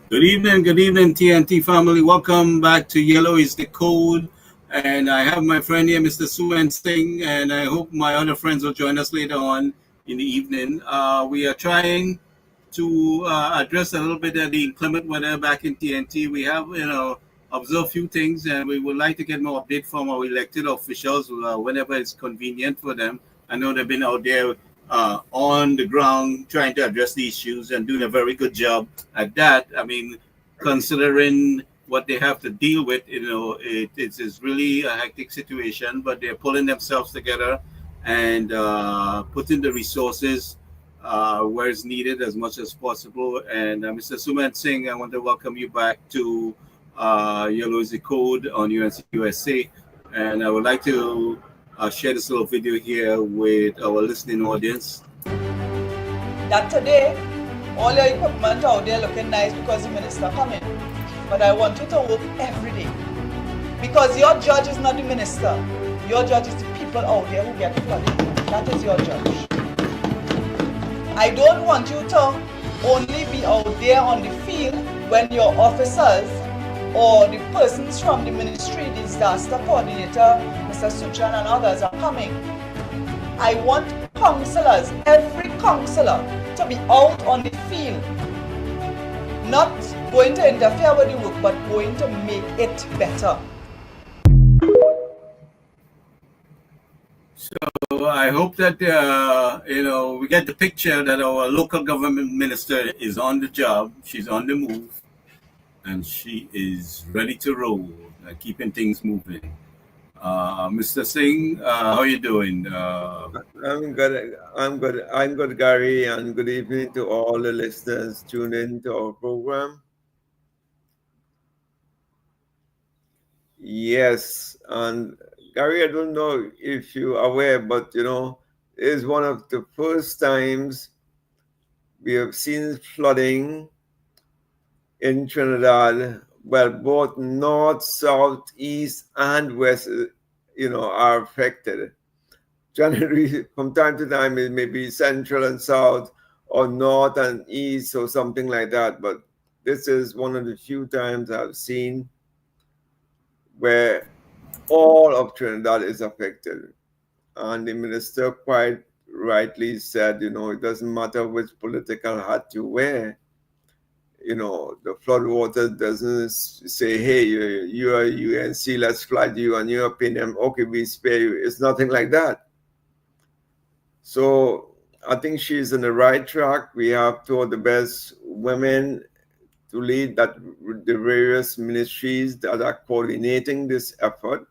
Good evening, TNT family. Welcome back to Yellow is the Code. And I have my friend here, Mr. Suman Singh, and I hope my other friends will join us later on in the evening. We are trying to address a little bit of the inclement weather back in TNT. We have, observed a few things, and we would like to get more update from our elected officials whenever it's convenient for them. I know they've been out there on the ground trying to address the issues and doing a very good job at that. I mean, considering what they have to deal with, it's really a hectic situation, but they're pulling themselves together and putting the resources where it's needed as much as possible. And Mr. Suman Singh, I want to welcome you back to Yellow is the Code on UNC USA. And I would like to share this little video here with our listening audience. That today, all your equipment out there looking nice because the minister coming. But I want you to work every day. Because your judge is not the minister. Your judge is the people out there who get flooded. That is your judge. I don't want you to only be out there on the field when your officers or the persons from the ministry, the disaster coordinator, Mr. Suchan and others are coming. I want councillors, every councillor, to be out on the field. Not going to interfere with the work, but going to make it better. So I hope that we get the picture that our local government minister is on the job. She's on the move, and she is ready to roll, keeping things moving. Mr. Singh, how are you doing? I'm good. I'm good, Gary, and good evening to all the listeners tuned in to our program. Yes, and Gary, I don't know if you're aware, but it's one of the first times we have seen flooding in Trinidad. Well, both north, south, east, and west, are affected. Generally, from time to time, it may be central and south, or north and east, or something like that. But this is one of the few times I've seen where all of Trinidad is affected. And the minister quite rightly said, it doesn't matter which political hat you wear. The flood water doesn't say, hey, you are UNC, let's flood you, and your opinion, okay, we spare you. It's nothing like that. So I think she's on the right track. We have two of the best women to lead the various ministries that are coordinating this effort.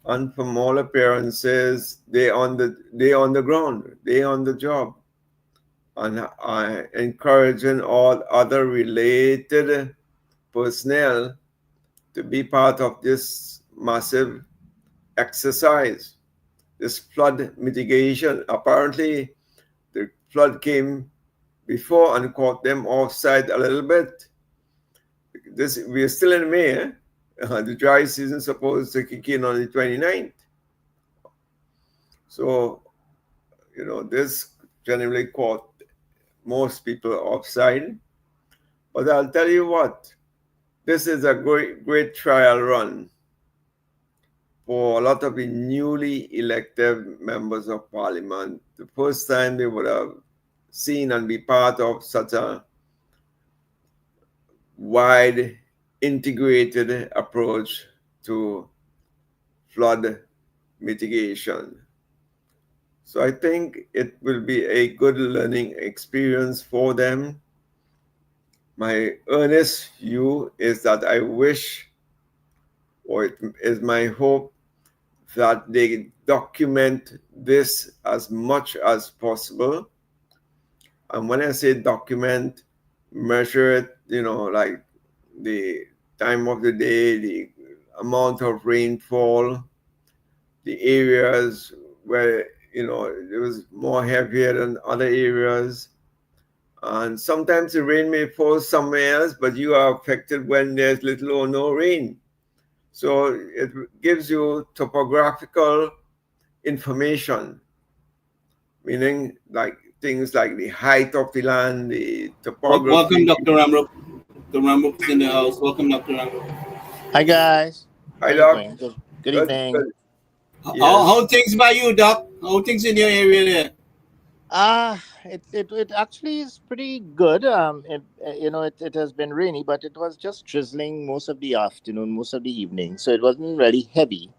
And from all appearances, they on the ground, they on the job. And I encouraging all other related personnel to be part of this massive exercise, this flood mitigation. Apparently, the flood came before and caught them offside a little bit. We're still in May. The dry season is supposed to kick in on the 29th. So, this generally caught most people offside. But I'll tell you what, this is a great trial run for a lot of the newly elected members of parliament. The first time they would have seen and be part of such a wide integrated approach to flood mitigation. So I think it will be a good learning experience for them. My earnest view is that I wish, or it is my hope, that they document this as much as possible. And when I say document, measure it, like the time of the day, the amount of rainfall, the areas where, it was more heavier than other areas. And sometimes the rain may fall somewhere else, but you are affected when there's little or no rain. So it gives you topographical information, meaning like things like the height of the land, the Welcome, topography. Dr. Ramrup. Dr. Ramrup's in the house. Welcome, Dr. Ramrup. Hi guys, Hi, how you Doc. doing? Good Good, evening. good. How Yes. things by you, Doc? How things in your area there? It actually is pretty good. It has been rainy, but it was just drizzling most of the afternoon, most of the evening, so it wasn't really heavy.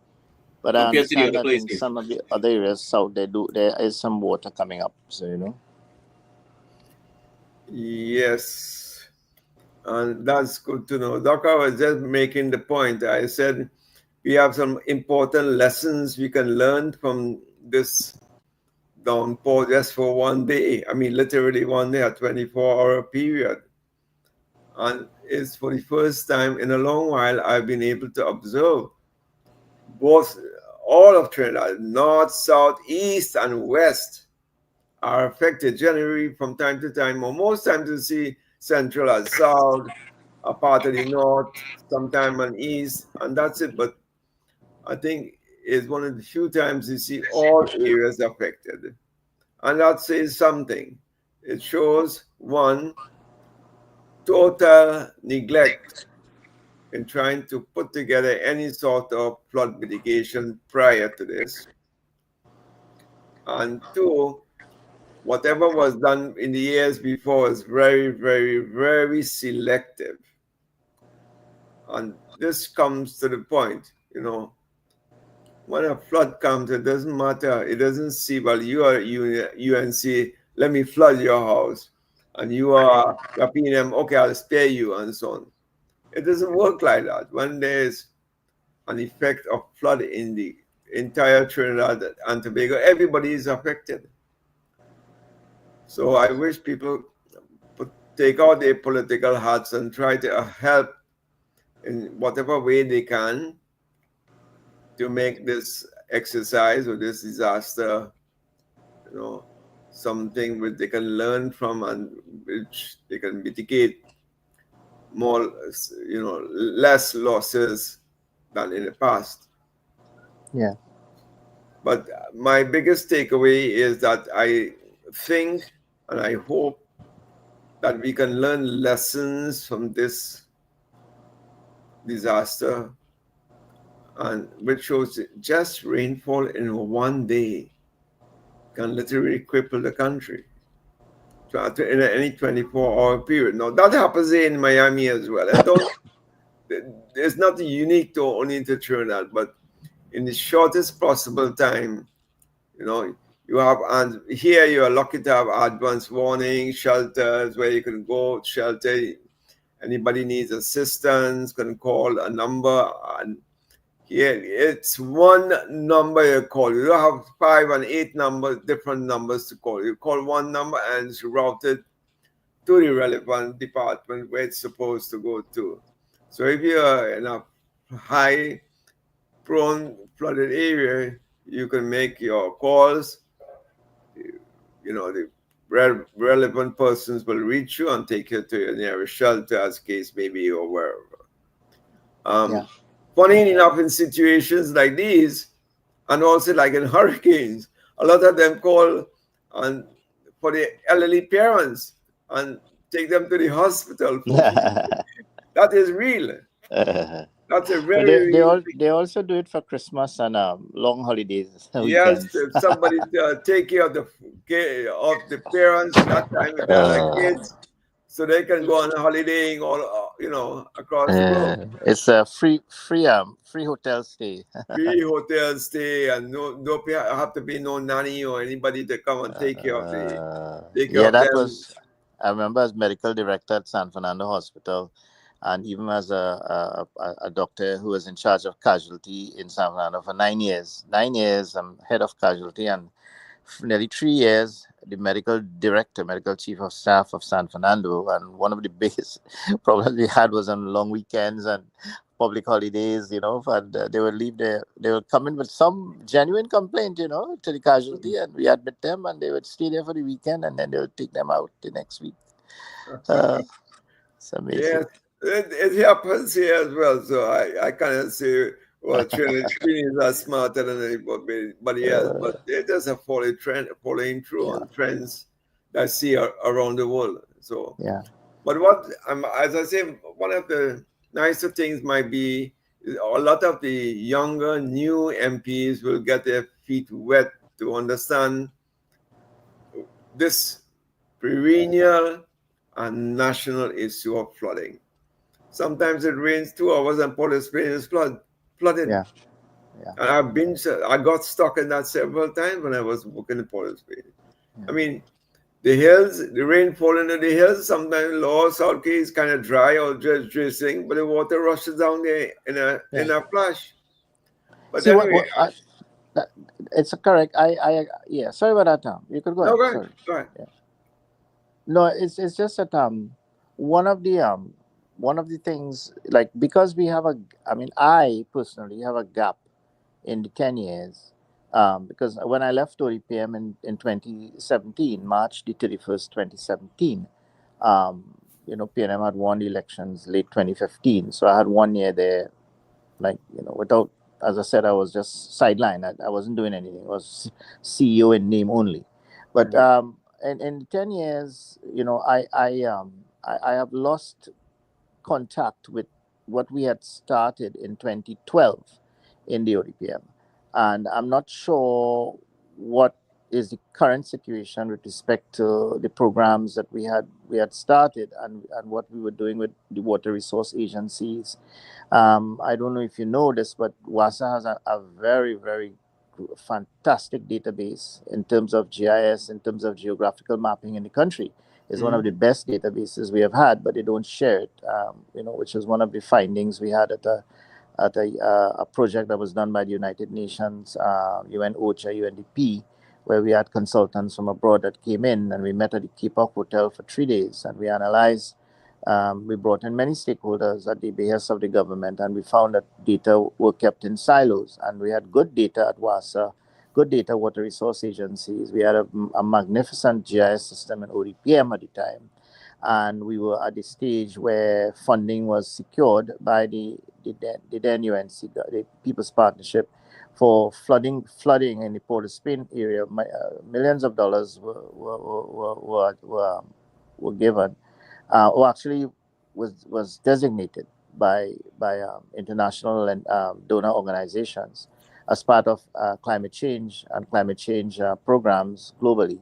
But I Compared to the understand other that in places. some of the other areas south there is some water coming up. So Yes. And that's good to know. Doc, I was just making the point. I said we have some important lessons we can learn from this downpour just for one day. I mean, literally one day, a 24-hour period. And it's for the first time in a long while I've been able to observe both all of Trinidad, north, south, east, and west are affected generally from time to time, or most times you see central and south, a part of the north, sometime and east, and that's it. But I think it's one of the few times you see all areas affected. And that says something. It shows one, total neglect in trying to put together any sort of flood mitigation prior to this. And two, whatever was done in the years before was very, very, very selective. And this comes to the point, when a flood comes, it doesn't matter. It doesn't see, well, you are UNC, let me flood your house. And you're PNM, okay, I'll spare you, and so on. It doesn't work like that. When there's an effect of flood in the entire Trinidad and Tobago, everybody is affected. So I wish people take out their political hats and try to help in whatever way they can to make this exercise or this disaster, something which they can learn from and which they can mitigate more, less losses than in the past. yeah. But my biggest takeaway is that I think and I hope that we can learn lessons from this disaster, and which shows just rainfall in one day can literally cripple the country in any 24-hour period. Now that happens in Miami as well. And don't there's nothing unique to only to Trinidad, but in the shortest possible time, you have, and here you are lucky to have advance warning shelters where you can go shelter. Anybody needs assistance can call a number, and here it's one number you call. You don't have 5 and 8 different numbers to call. You call one number and it's routed to the relevant department where it's supposed to go to. So if you're in a high prone flooded area, you can make your calls. The relevant persons will reach you and take you to your nearest shelter, as case may be, or wherever. Yeah. Funny enough, in situations like these, and also like in hurricanes, a lot of them call and for the elderly parents and take them to the hospital for free. That is real. That's a But very real thing. they also do it for Christmas and long holidays, Yes, weekends. if somebody take care of the parents in that time if they have kids, so they can go on holidaying all across the globe. It's a free hotel stay. Free hotel stay, and no have to be no nanny or anybody to come and take care Yeah, of that them. was. I remember as medical director at San Fernando Hospital, and even as a doctor who was in charge of casualty in San Fernando for 9 years. 9 years, I'm head of casualty, and for nearly 3 years, the medical director, medical chief of staff of San Fernando. And one of the biggest problems we had was on long weekends and public holidays, and they would they would come in with some genuine complaint, to the casualty, and we admit them, and they would stay there for the weekend, and then they would take them out the next week. It's amazing. Yes, it happens here as well. So I cannot say, well, Trinidad are smarter than anybody else, but they just are following through on trends that see around the world. So, Yeah. but what as I say, one of the nicer things might be a lot of the younger new MPs will get their feet wet to understand this perennial and national issue of flooding. Sometimes it rains 2 hours and Port of Spain is flooded. Yeah. Yeah. And I got stuck in that several times when I was working in Port of Spain. I mean, the hills, the rain falling in the hills, sometimes Lower South Key is kind of dry or just drizzling, but the water rushes down there in a flash. But See anyway, that, it's correct. Yeah. Sorry about that, Tom. You could go no, ahead. go ahead, Sorry. go ahead. Yeah. No, it's just that one of the um one of the things, like, because we have I personally have a gap in the 10 years, because when I left ODPM in 2017, March the 31st, 2017, PNM had won the elections late 2015, so I had 1 year there, like, without, as I said, I was just sidelined. I wasn't doing anything. I was CEO in name only. But in 10 years, I have lost contact with what we had started in 2012 in the ODPM, and I'm not sure what is the current situation with respect to the programs that we had started, and what we were doing with the water resource agencies. I don't know if you know this, but WASA has a very, very fantastic database in terms of GIS, in terms of geographical mapping in the country. It's one of the best databases we have had, but they don't share it, which is one of the findings we had at a project that was done by the United Nations, UN OCHA, UNDP, where we had consultants from abroad that came in, and we met at the Cape Up Hotel for 3 days, and we analyzed. We brought in many stakeholders at the behest of the government, and we found that data were kept in silos, and we had good data at WASA, good data water resource agencies. We had a magnificent GIS system in ODPM at the time, and we were at the stage where funding was secured by the then UNC, the People's Partnership, for flooding in the Port of Spain area. Millions of dollars were given, or actually was designated by international and donor organizations as part of climate change programs globally.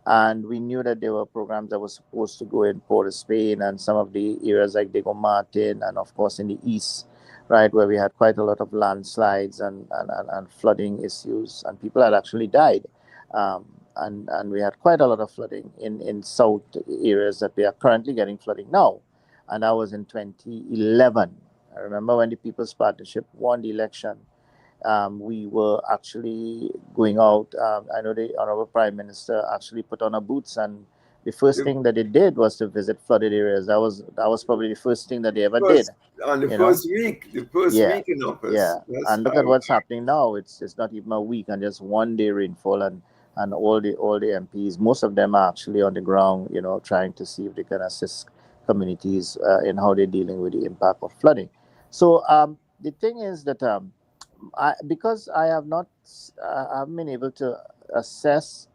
And we knew that there were programs that were supposed to go in Port of Spain and some of the areas like Diego Martin, and of course in the east, right, where we had quite a lot of landslides and flooding issues, and people had actually died. And we had quite a lot of flooding in south areas that we are currently getting flooding now. And that was in 2011. I remember when the People's Partnership won the election, we were actually going out. I know the Honorable Prime Minister actually put on her boots, and the first thing that they did was to visit flooded areas. That was probably the first thing that they ever did. On the first week in office. Yeah, and look at what's happening now. It's not even a week, and just 1 day rainfall, and all the MPs, most of them are actually on the ground, trying to see if they can assist communities in how they're dealing with the impact of flooding. So the thing is that because I haven't been able to assess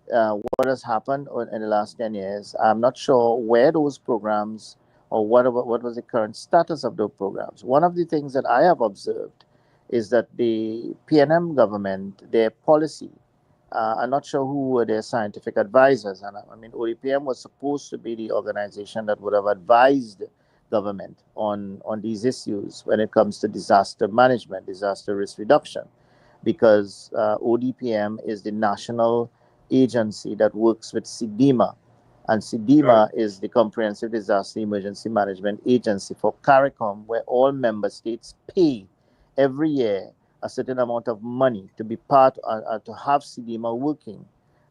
what has happened in the last 10 years. I'm not sure where those programs, or what was the current status of those programs. One of the things that I have observed is that the PNM government, their policy, I'm not sure who were their scientific advisors. And I mean, ODPM was supposed to be the organization that would have advised government on these issues when it comes to disaster management, disaster risk reduction, because ODPM is the national agency that works with CDEMA, and CDEMA is the Comprehensive Disaster Emergency Management Agency for CARICOM, where all member states pay every year a certain amount of money to be part to have CDEMA working.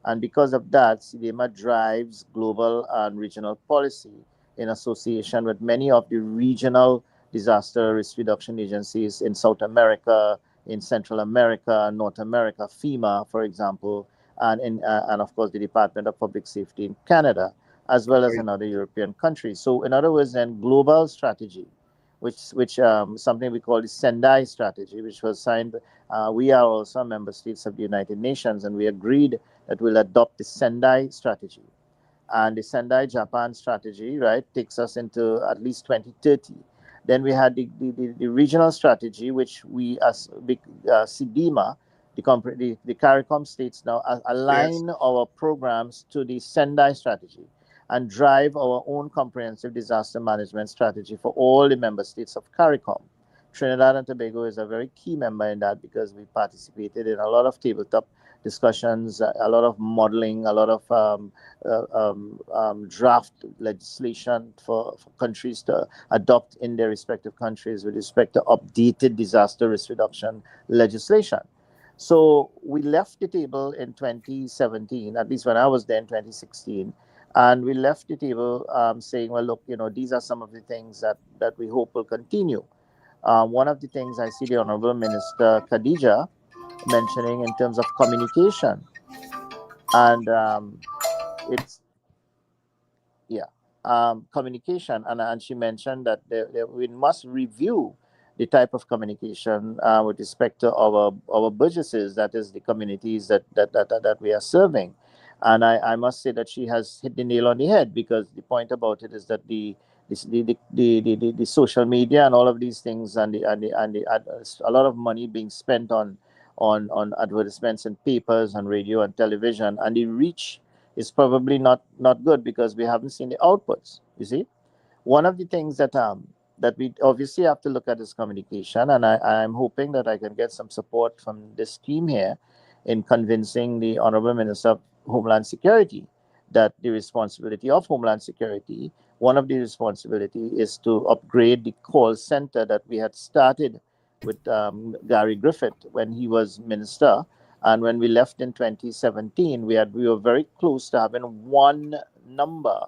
And because of that, CDEMA drives global and regional policy in association with many of the regional disaster risk reduction agencies in South America, in Central America, North America, FEMA, for example, and of course the Department of Public Safety in Canada, as well as in other European countries. So in other words, then global strategy, which something we call the Sendai strategy, which was signed. We are also member states of the United Nations, and we agreed that we'll adopt the Sendai strategy. And the Sendai Japan strategy, right, takes us into at least 2030. Then we had the regional strategy, which we as SIDIMA, the CARICOM states now Yes. align our programs to the Sendai strategy and drive our own comprehensive disaster management strategy for all the member states of CARICOM. Trinidad and Tobago is a very key member in that because we participated in a lot of tabletop discussions, a lot of modeling, a lot of draft legislation for countries to adopt in their respective countries with respect to updated disaster risk reduction legislation. So we left the table in 2017, at least when I was there in 2016, and we left the table saying, well, look, these are some of the things that we hope will continue. One of the things I see the Honorable Minister Khadija mentioning in terms of communication, and it's yeah communication, and she mentioned that we must review the type of communication with respect to our burgesses, that is the communities that we are serving. And I must say that she has hit the nail on the head, because the point about it is that the social media and all of these things, a lot of money being spent on advertisements in papers and radio and television, and the reach is probably not good because we haven't seen the outputs. You see, one of the things that we obviously have to look at is communication, and I'm hoping that I can get some support from this team here in convincing the Honorable Minister of Homeland Security that the responsibility of Homeland Security, one of the responsibility is to upgrade the call center that we had started with Gary Griffith when he was minister. And when we left in 2017, we were very close to having one number,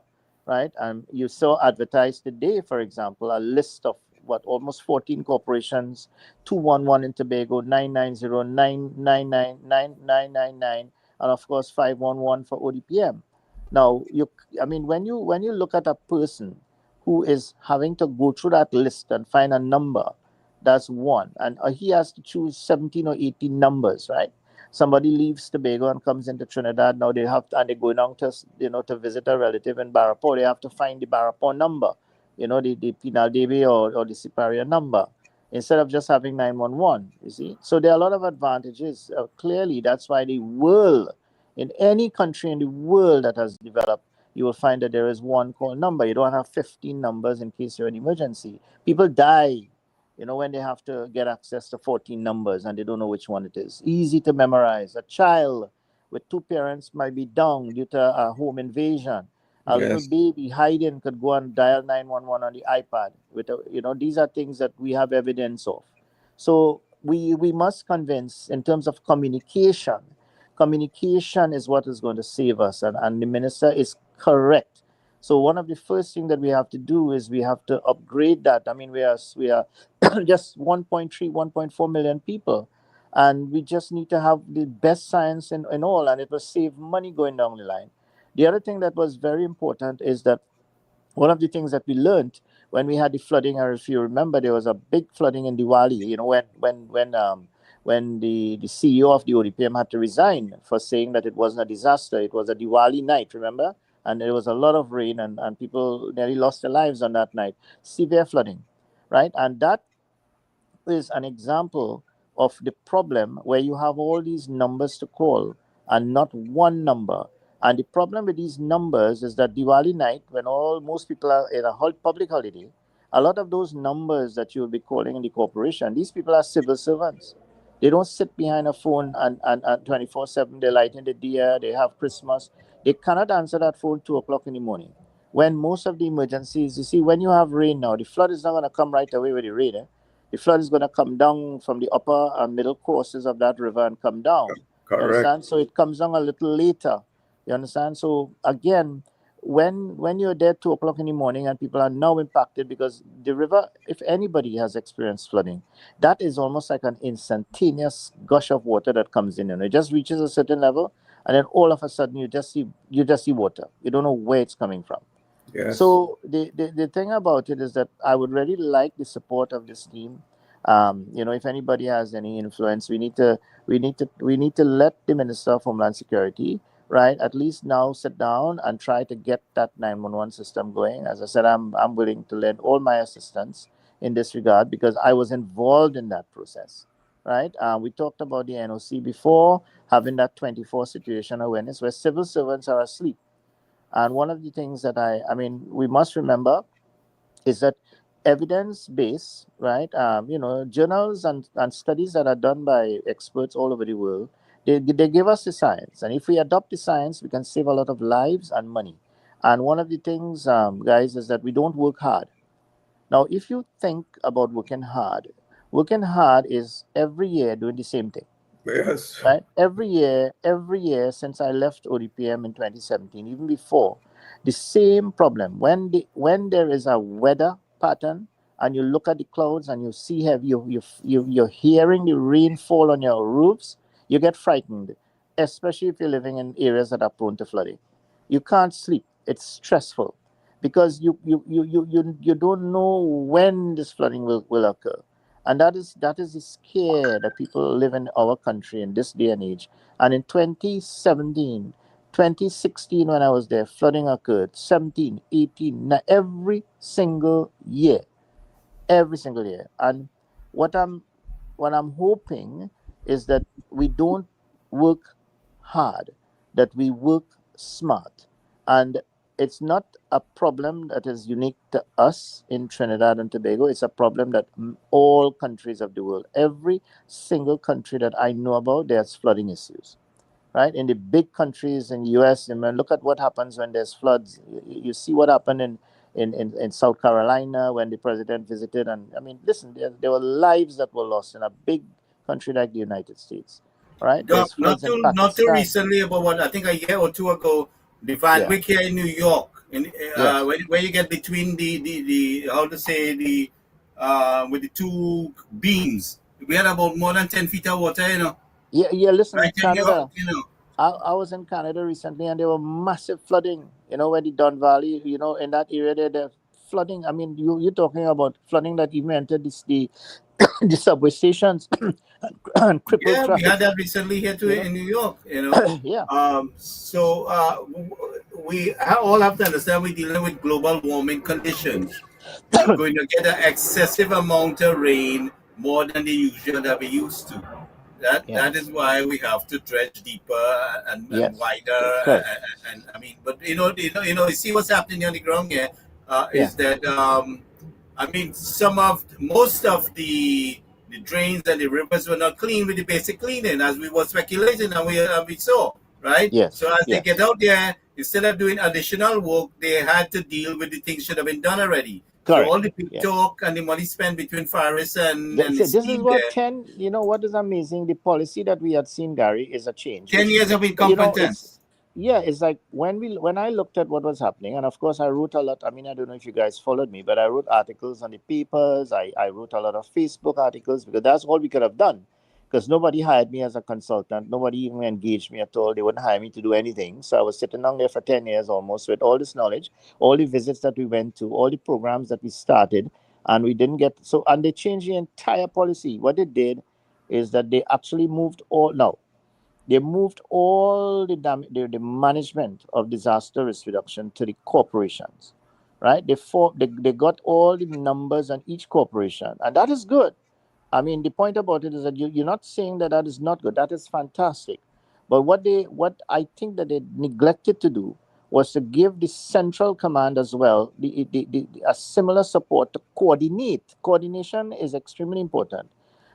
right? And you saw advertised today, for example, a list of almost 14 corporations: 211 in Tobago, 990, 999, and of course 511 for ODPM. Now, when you look at a person who is having to go through that list and find a number, that's one, and he has to choose 17 or 18 numbers, right? Somebody leaves Tobago and comes into Trinidad. Now and they go down to visit a relative in Barapore. They have to find the Barapore number, the Pinal Debe or the Siparia number, instead of just having 911. You see, so there are a lot of advantages. Clearly, that's why the world, in any country in the world that has developed, you will find that there is one call number. You don't have 15 numbers in case you're an emergency. People die, when they have to get access to 14 numbers and they don't know which one it is. Easy to memorize. A child with two parents might be down due to a home invasion. A little Yes. baby hiding could go and dial 911 on the iPad. These are things that we have evidence of. So we must convince in terms of communication. Communication is what is going to save us, and the minister is correct. So one of the first things that we have to do is we have to upgrade that. I mean, we are just 1.3, 1.4 million people, and we just need to have the best science in all, and it will save money going down the line. The other thing that was very important is that one of the things that we learned when we had the flooding, or if you remember, there was a big flooding in Diwali, when the CEO of the ODPM had to resign for saying that it wasn't a disaster, it was a Diwali night, remember? And there was a lot of rain, and people nearly lost their lives on that night. Severe flooding, right? And that is an example of the problem where you have all these numbers to call and not one number. And the problem with these numbers is that Diwali night, when most people are in a public holiday, a lot of those numbers that you will be calling in the corporation, these people are civil servants. They don't sit behind a phone and 24/7. They're lighting the diya, they have Christmas. They cannot answer that phone 2 o'clock in the morning. When most of the emergencies, you see, when you have rain now, the flood is not going to come right away with the rain. The flood is going to come down from the upper and middle courses of that river and come down. You Correct. understand? So it comes down a little later. You understand? So again, when you're there 2 o'clock in the morning and people are now impacted because the river, if anybody has experienced flooding, that is almost like an instantaneous gush of water that comes in. And it just reaches a certain level, and then all of a sudden you just see water. You don't know where it's coming from. Yes. So the thing about it is that I would really like the support of this team. If anybody has any influence, we need to let the Minister of Homeland Security right? At least now sit down and try to get that 911 system going. As I said, I'm willing to lend all my assistance in this regard because I was involved in that process, right? We talked about the NOC before, having that 24 situation awareness where civil servants are asleep. And one of the things that I mean, we must remember is that evidence based, right? Journals and studies that are done by experts all over the world, they give us the science. And if we adopt the science, we can save a lot of lives and money. And one of the things, guys, is that we don't work hard. Now, if you think about working hard is every year doing the same thing, Yes. right? Every year since I left ODPM in 2017, even before, the same problem. When there is a weather pattern and you look at the clouds and you see you're hearing the rain fall on your roofs, you get frightened, especially if you're living in areas that are prone to flooding. You can't sleep. It's stressful because you don't know when this flooding will occur. And that is the scare that people live in our country in this day and age. And in 2017, 2016, when I was there, flooding occurred 17, 18, every single year. And what I'm what I'm hoping is that we don't work hard, that we work smart. And it's not a problem that is unique to us in Trinidad and Tobago. It's a problem that all countries of the world, every single country that I know about, there's flooding issues, right? In the big countries in US, I mean, look at what happens when there's floods. You see what happened in South Carolina when the president visited. And I mean, listen, there were lives that were lost in a big country like the United States, right? There's Not floods in too not too Pakistan. recently, about what I think a year or two ago, the Van Yeah. Wyck here in New York, in Yes. where you get between the how to say the with the two beams, we had about more than 10 feet of water, Yeah, yeah. Listen, right in New York, Canada. I was in Canada recently, and there were massive flooding. Where the Don Valley, in that area, there flooding. I mean, you're talking about flooding that even entered the subway stations and crippled Yeah, we traffic. had that recently here too You know, in New York. yeah, So we all have to understand we're dealing with global warming conditions. You're going to get an excessive amount of rain, more than the usual that we used to. That is yes, why we have to dredge deeper and yes, wider. correct. And I mean, but you see what's happening on the ground here Yeah, is that I mean, most of the drains and the rivers were not clean with the basic cleaning, as we were speculating and we saw, right? So yes, as they get yes, out there, instead of doing additional work, they had to deal with the things should have been done already. So correct. all the big Yes. talk and the money spent between Faris and See, his this is team what there, 10, what is amazing. The policy that we had seen, Gary, is a change, 10 which, years of it's, incompetence. yeah, it's like when I looked at what was happening, and of course I wrote a lot. I mean, I don't know if you guys followed me, but I wrote articles on the papers. I wrote a lot of Facebook articles because that's all we could have done. Because nobody hired me as a consultant. Nobody even engaged me at all. They wouldn't hire me to do anything. So I was sitting down there for 10 years almost with all this knowledge, all the visits that we went to, all the programs that we started, and we didn't get so. And they changed the entire policy. What they did is that they actually moved all now. They moved all the management of disaster risk reduction to the corporations, right? They got all the numbers on each corporation, and that is good. I mean, the point about it is that you're not saying that that is not good. That is fantastic. But what I think that they neglected to do was to give the central command as well a similar support to coordinate. Coordination is extremely important.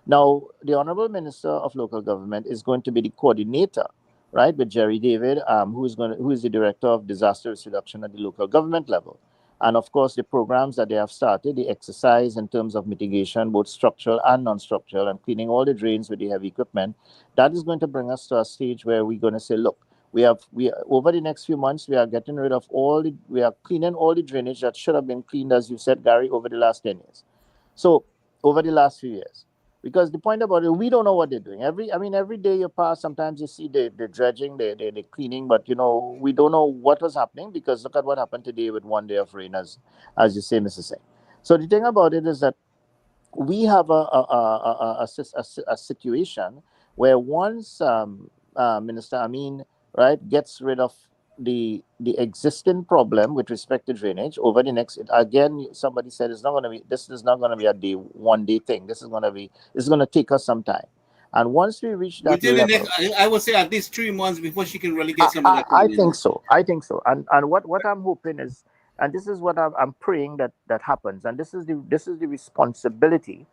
Now, the Honorable Minister of Local Government is going to be the coordinator, right, with Jerry David, who is the Director of Disaster Risk Reduction at the local government level. And of course, the programs that they have started, the exercise in terms of mitigation, both structural and non-structural, and cleaning all the drains with the heavy equipment, that is going to bring us to a stage where we're going to say, look, we over the next few months, we are getting rid of we are cleaning all the drainage that should have been cleaned, as you said, Gary, over the last 10 years. So over the last few years. Because the point about it, we don't know what they're doing. Every day you pass, sometimes you see the dredging, the cleaning, but we don't know what was happening because look at what happened today with one day of rain, as you say, Mr. Singh. So the thing about it is that we have a situation where once Minister Amin right, gets rid of the existing problem with respect to drainage over the next, again, somebody said this is not going to be a one day thing. This is going to take us some time. And once we reach that Within the level, next, I would say at least 3 months before she can really get some of that I thing in. think so. And what I'm hoping is, and this is what I'm praying that happens, and this is the responsibility,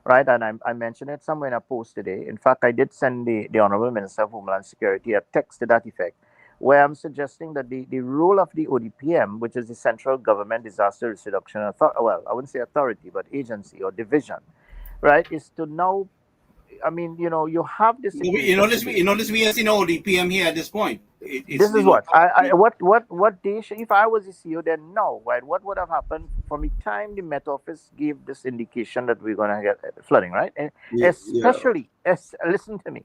right? And I mentioned it somewhere in a post today. In fact, I did send the Honorable Minister of Homeland Security a text to that effect, where I'm suggesting that the role of the ODPM, which is the Central Government Disaster Risk Reduction Authority, well, I wouldn't say authority, but agency or division, right, is to now, I mean, you have this You situation notice, today. you notice we have seen all the PM here at this point. It's This is what what they should, if I was the CEO, then no, right? What would have happened from the time the Met Office gave this indication that we're gonna get flooding, right? And Yeah. listen to me,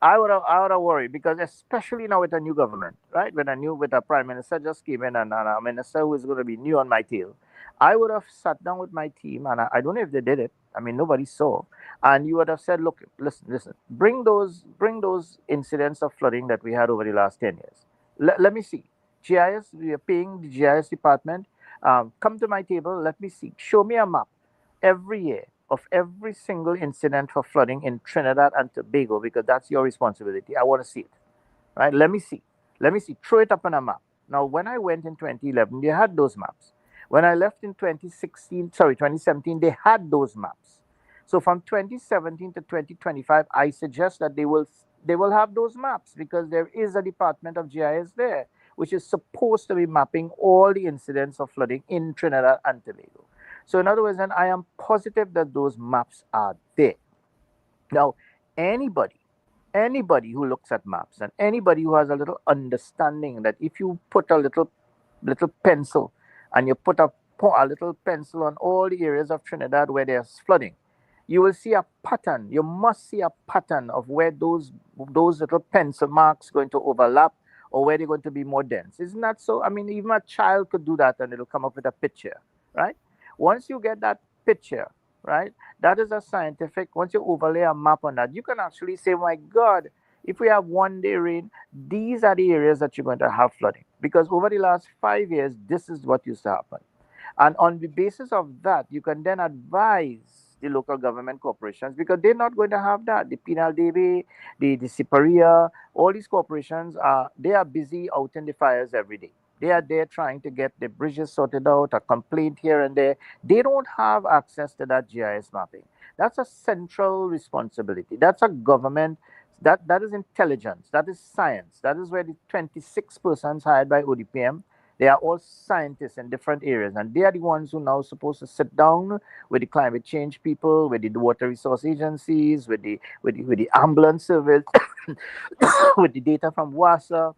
I would have worried, because especially now with a new government, right? With a prime minister just came in, and a minister who is going to be new on my tail, I would have sat down with my team, and I don't know if they did it. I mean, nobody saw, and you would have said, look, listen, bring those incidents of flooding that we had over the last 10 years. Let me see. GIS, we are paying the GIS department. Come to my table. Let me see. Show me a map every year of every single incident for flooding in Trinidad and Tobago, because that's your responsibility. I want to see it, right? Let me see. Throw it up on a map. Now, when I went in 2011, they had those maps. When I left in 2017, they had those maps. So from 2017 to 2025, I suggest that they will have those maps, because there is a department of GIS there, which is supposed to be mapping all the incidents of flooding in Trinidad and Tobago. So in other words, then I am positive that those maps are there. Now, anybody who looks at maps, and anybody who has a little understanding that if you put a little pencil, and you put a little pencil on all the areas of Trinidad where there's flooding, you will see a pattern. You must see a pattern of where those little pencil marks going to overlap, or where they're going to be more dense. Isn't that so? I mean, even a child could do that, and it'll come up with a picture, right? Once you get that picture, right, that is a scientific. Once you overlay a map on that, you can actually say, my God, if we have one day rain, these are the areas that you're going to have flooding. Because over the last 5 years, this is what used to happen. And on the basis of that, you can then advise the local government corporations, because they're not going to have that. The Penal DB, the Siparia, all these corporations they are busy out in the fires every day. They are there trying to get the bridges sorted out, a complaint here and there. They don't have access to that GIS mapping. That's a central responsibility. That's a government. That is intelligence. That is science. That is where the 26 persons hired by ODPM, they are all scientists in different areas, and they are the ones who now supposed to sit down with the climate change people, with the water resource agencies, with the ambulance service, with the data from WASA,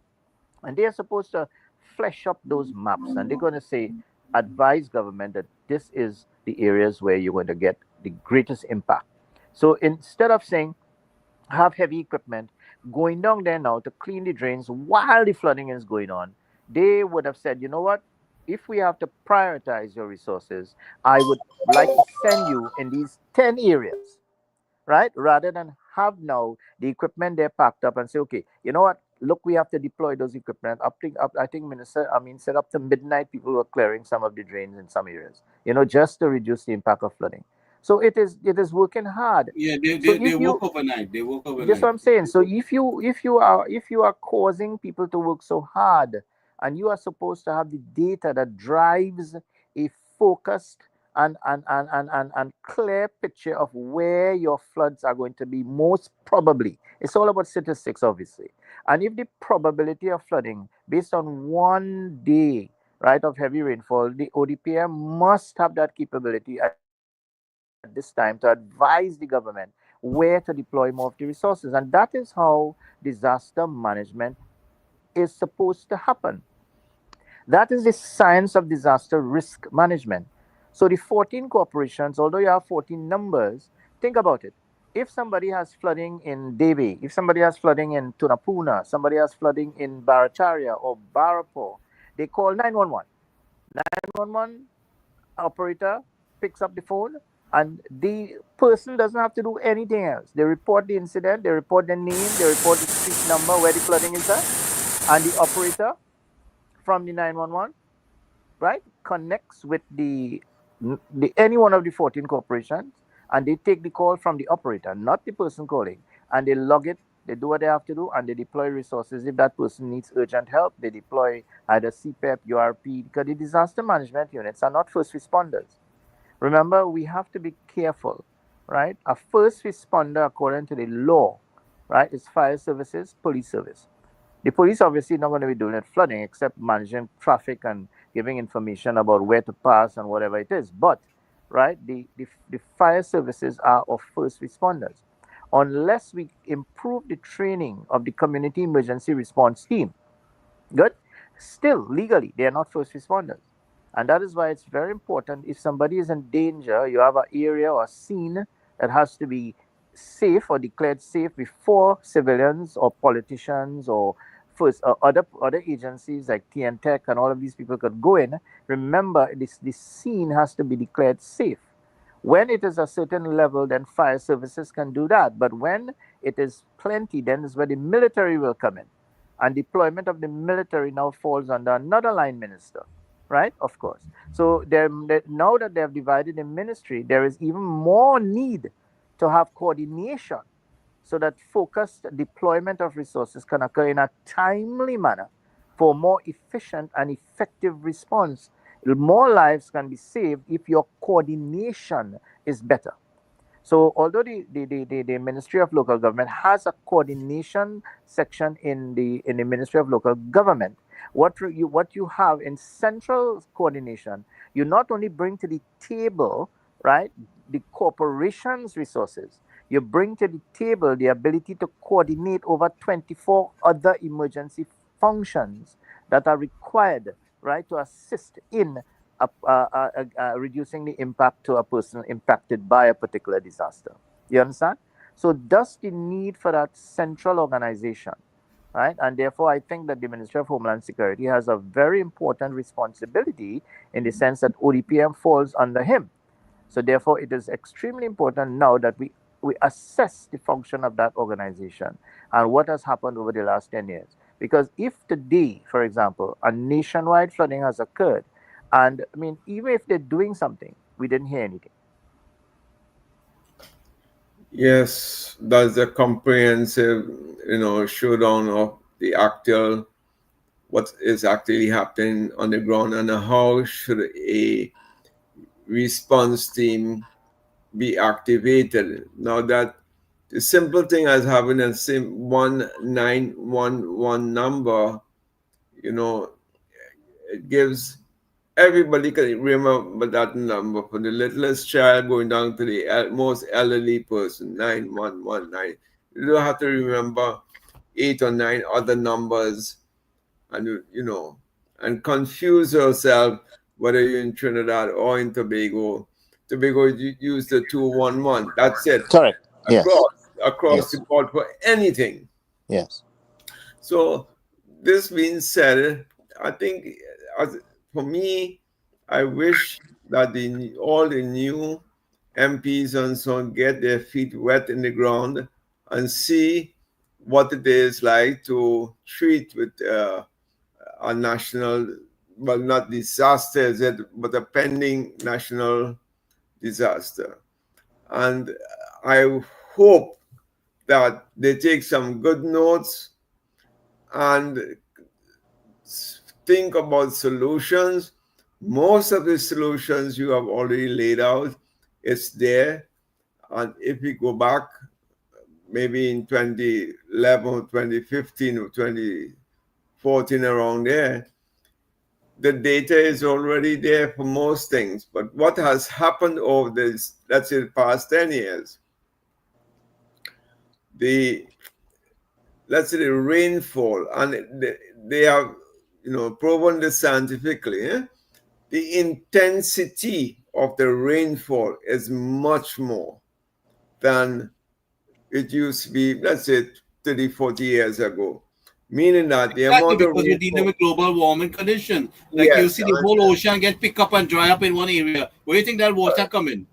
and they are supposed to flesh up those maps, and they're going to say, advise government that this is the areas where you're going to get the greatest impact. So instead of saying, have heavy equipment going down there now to clean the drains while the flooding is going on, they would have said, you know what? If we have to prioritize your resources, I would like to send you in these 10 areas, right? Rather than have now the equipment there packed up and say, okay, you know what? Look, we have to deploy those equipment up. I think Minister, said up to midnight, people were clearing some of the drains in some areas, just to reduce the impact of flooding. So it is working hard. Yeah, So they if woke you overnight. They woke That's what overnight. I'm saying. So if you are causing people to work so hard, and you are supposed to have the data that drives a focused and clear picture of where your floods are going to be most probably. It's all about statistics, obviously. And if the probability of flooding based on one day, right, of heavy rainfall, the ODPM must have that capability at this time to advise the government where to deploy more of the resources. And that is how disaster management is supposed to happen. That is the science of disaster risk management. So the 14 corporations, although you have 14 numbers, think about it. If somebody has flooding in Devi, if somebody has flooding in Tunapuna, somebody has flooding in Barataria or Barapo, they call 911. 911 operator picks up the phone, And the person doesn't have to do anything else. They report the incident, they report the name, they report the street number where the flooding is at, and the operator from the 911, right, connects with the any one of the 14 corporations, and they take the call from the operator, not the person calling, and they log it. They do what they have to do, and they deploy resources. If that person needs urgent help, they deploy either CPEP, URP, because the disaster management units are not first responders. Remember, we have to be careful, right? A first responder, according to the law, right, is fire services, police service. The police obviously not going to be doing it flooding, except managing traffic and giving information about where to pass and whatever it is. But, right, the fire services are of first responders. Unless we improve the training of the community emergency response team, good, still legally, they are not first responders. And that is why it's very important. If somebody is in danger, you have an area or a scene that has to be safe or declared safe before civilians or politicians or first other agencies like TN Tech and all of these people could go in. Remember, this scene has to be declared safe. When it is a certain level, then fire services can do that. But when it is plenty, then is where the military will come in. And deployment of the military now falls under another line minister, right? Of course. So now that they have divided the ministry, there is even more need to have coordination so that focused deployment of resources can occur in a timely manner for more efficient and effective response. More lives can be saved if your coordination is better. So although the Ministry of Local Government has a coordination section in the Ministry of Local Government, what you have in central coordination, you not only bring to the table, right, the corporation's resources, you bring to the table the ability to coordinate over 24 other emergency functions that are required, right, to assist in reducing the impact to a person impacted by a particular disaster. You understand? So thus the need for that central organization, right? And therefore, I think that the Ministry of Homeland Security has a very important responsibility in the sense that ODPM falls under him. So therefore, it is extremely important now that we assess the function of that organization and what has happened over the last 10 years. Because if today, for example, a nationwide flooding has occurred, and I mean, even if they're doing something, we didn't hear anything. Yes, that's a comprehensive, showdown of the actual, what is actually happening on the ground, and how should a response team be activated. Now that the simple thing as having a 1911 number, it gives everybody can remember that number, from the littlest child going down to the most elderly person, 9119. You don't have to remember 8 or 9 other numbers and, and confuse yourself whether you're in Trinidad or in Tobago. Tobago, you use the 211. That's it. Correct. Across the board for anything. Yes. So this being said, I think for me, I wish that all the new MPs and so on get their feet wet in the ground and see what it is like to treat with a national, well, not disaster, but a pending national disaster. And I hope that they take some good notes and think about solutions. Most of the solutions you have already laid out, it's there. And if we go back, maybe in 2011, 2015, or 2014, around there, the data is already there for most things. But what has happened over this, let's say, the past 10 years, let's say the rainfall, and they have, proven this scientifically, the intensity of the rainfall is much more than it used to be, let's say, 30, 40 years ago. Meaning that the Exactly, amount of because we're dealing rainfall, with global warming condition. Like you yes, see the whole ocean get pick up and dry up in one area. Where do you think that water come in?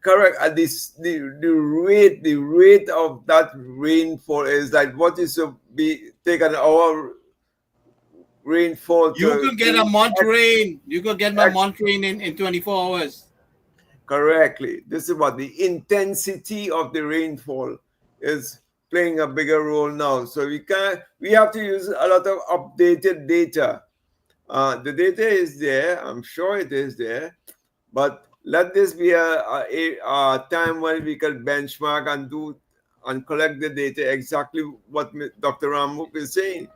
correct. And the rate of that rainfall is like what is to be take an hour rainfall You to could get a do month rain. You could get my X month rain in 24 hours. correctly. This is what the intensity of the rainfall is playing a bigger role now. So we have to use a lot of updated data. The data is there. I'm sure it is there. But let this be a time when we can benchmark and do and collect the data exactly what Dr. Ramuk is saying.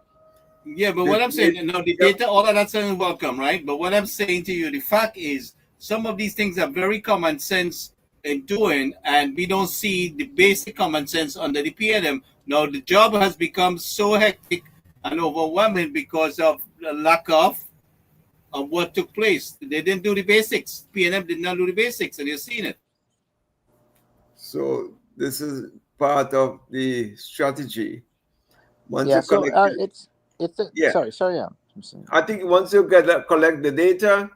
Yeah, but The, what I'm saying now, the yep. data, all of that's welcome, right? But what I'm saying to you, the fact is, some of these things are very common sense in doing, and we don't see the basic common sense under the PNM. Now, the job has become so hectic and overwhelming because of the lack of what took place. They didn't do the basics. PNM did not do the basics, and you're seeing it. So this is part of the strategy. Once Yeah. you So collect it, it's a, yeah. sorry. Yeah. I think once you collect the data,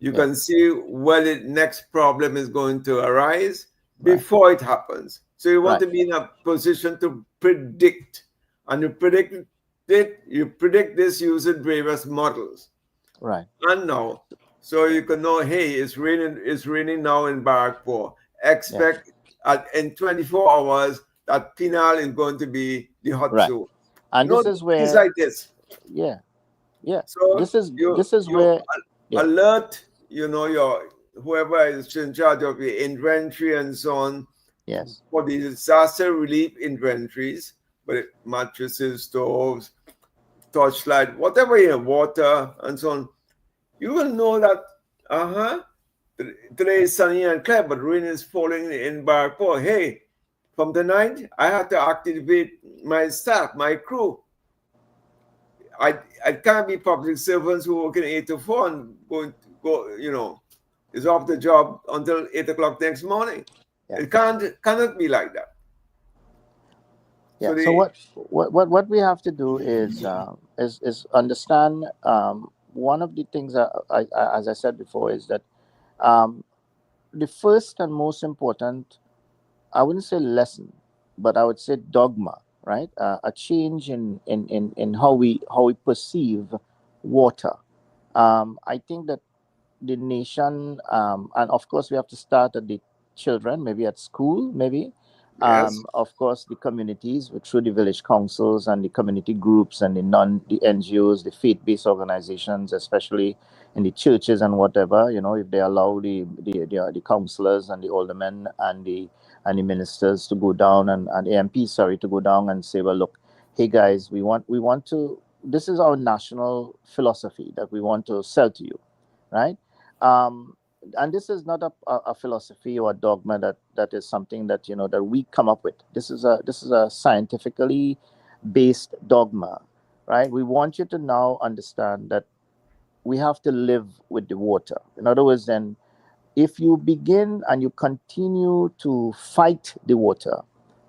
you Yeah. can see where the next problem is going to arise Right. before it happens. So you want Right. to be in a position to predict, and you predict this using various models. Right. And now, so you can know, hey, it's raining now in Barrackpore. Yeah. Expect in 24 hours that Pinal is going to be the hot Right. zone. And this is Things where, like this. yeah, yeah. So This is you this is you where, yeah. alert, your whoever is in charge of the inventory and so on Yes. for the disaster relief inventories, but mattresses, stoves, torchlight, whatever water and so on. You will know that today is sunny and clear, but rain is falling in Barco. Hey, from tonight I have to activate my staff, my crew. I can't be public servants who work in 8 to 4 and going to go, is off the job until 8 o'clock next morning. Yeah. It cannot be like that. Yeah. So So what we have to do is understand, one of the things that as I said before, is that, um, the first and most important, I wouldn't say lesson, but I would say dogma, right? A change in how we perceive water. I think that the nation, and of course we have to start at the children, maybe at school, maybe. yes, Of course, the communities through the village councils and the community groups and the NGOs, the faith-based organizations, especially in the churches and whatever, if they allow the councillors and the aldermen and the ministers to go down, and AMPs, sorry, to go down and say, well, look, hey guys, we want to, this is our national philosophy that we want to sell to you, right? um, and this is not a philosophy or a dogma that is something that that we come up with. This is a scientifically based dogma, right? We want you to now understand that we have to live with the water. In other words, then, if you begin and you continue to fight the water,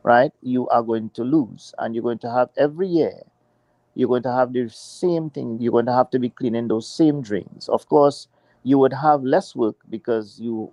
right, you are going to lose, and you're going to have every year, you're going to have the same thing. You're going to have to be cleaning those same drains. Of course, you would have less work because you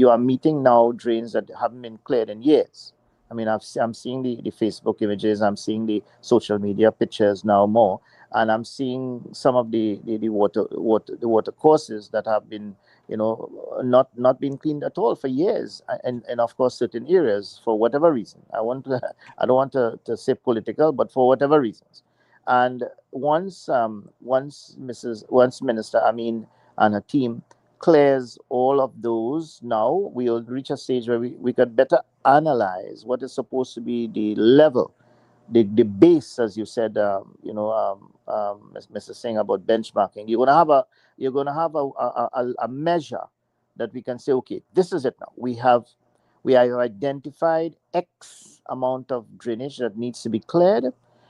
are meeting now drains that haven't been cleared in years. I mean, I'm seeing the Facebook images, I'm seeing the social media pictures now more, and I'm seeing some of the water courses that have been, not been cleaned at all for years, and of course certain areas, for whatever reason. I don't want to say political, but for whatever reasons. And once Minister Amin and her team clears all of those, now we'll reach a stage where we could better analyze what is supposed to be the level, the base, as you said, Mr. Singh, about benchmarking. You're gonna have a measure that we can say, okay, this is it now. We have identified X amount of drainage that needs to be cleared.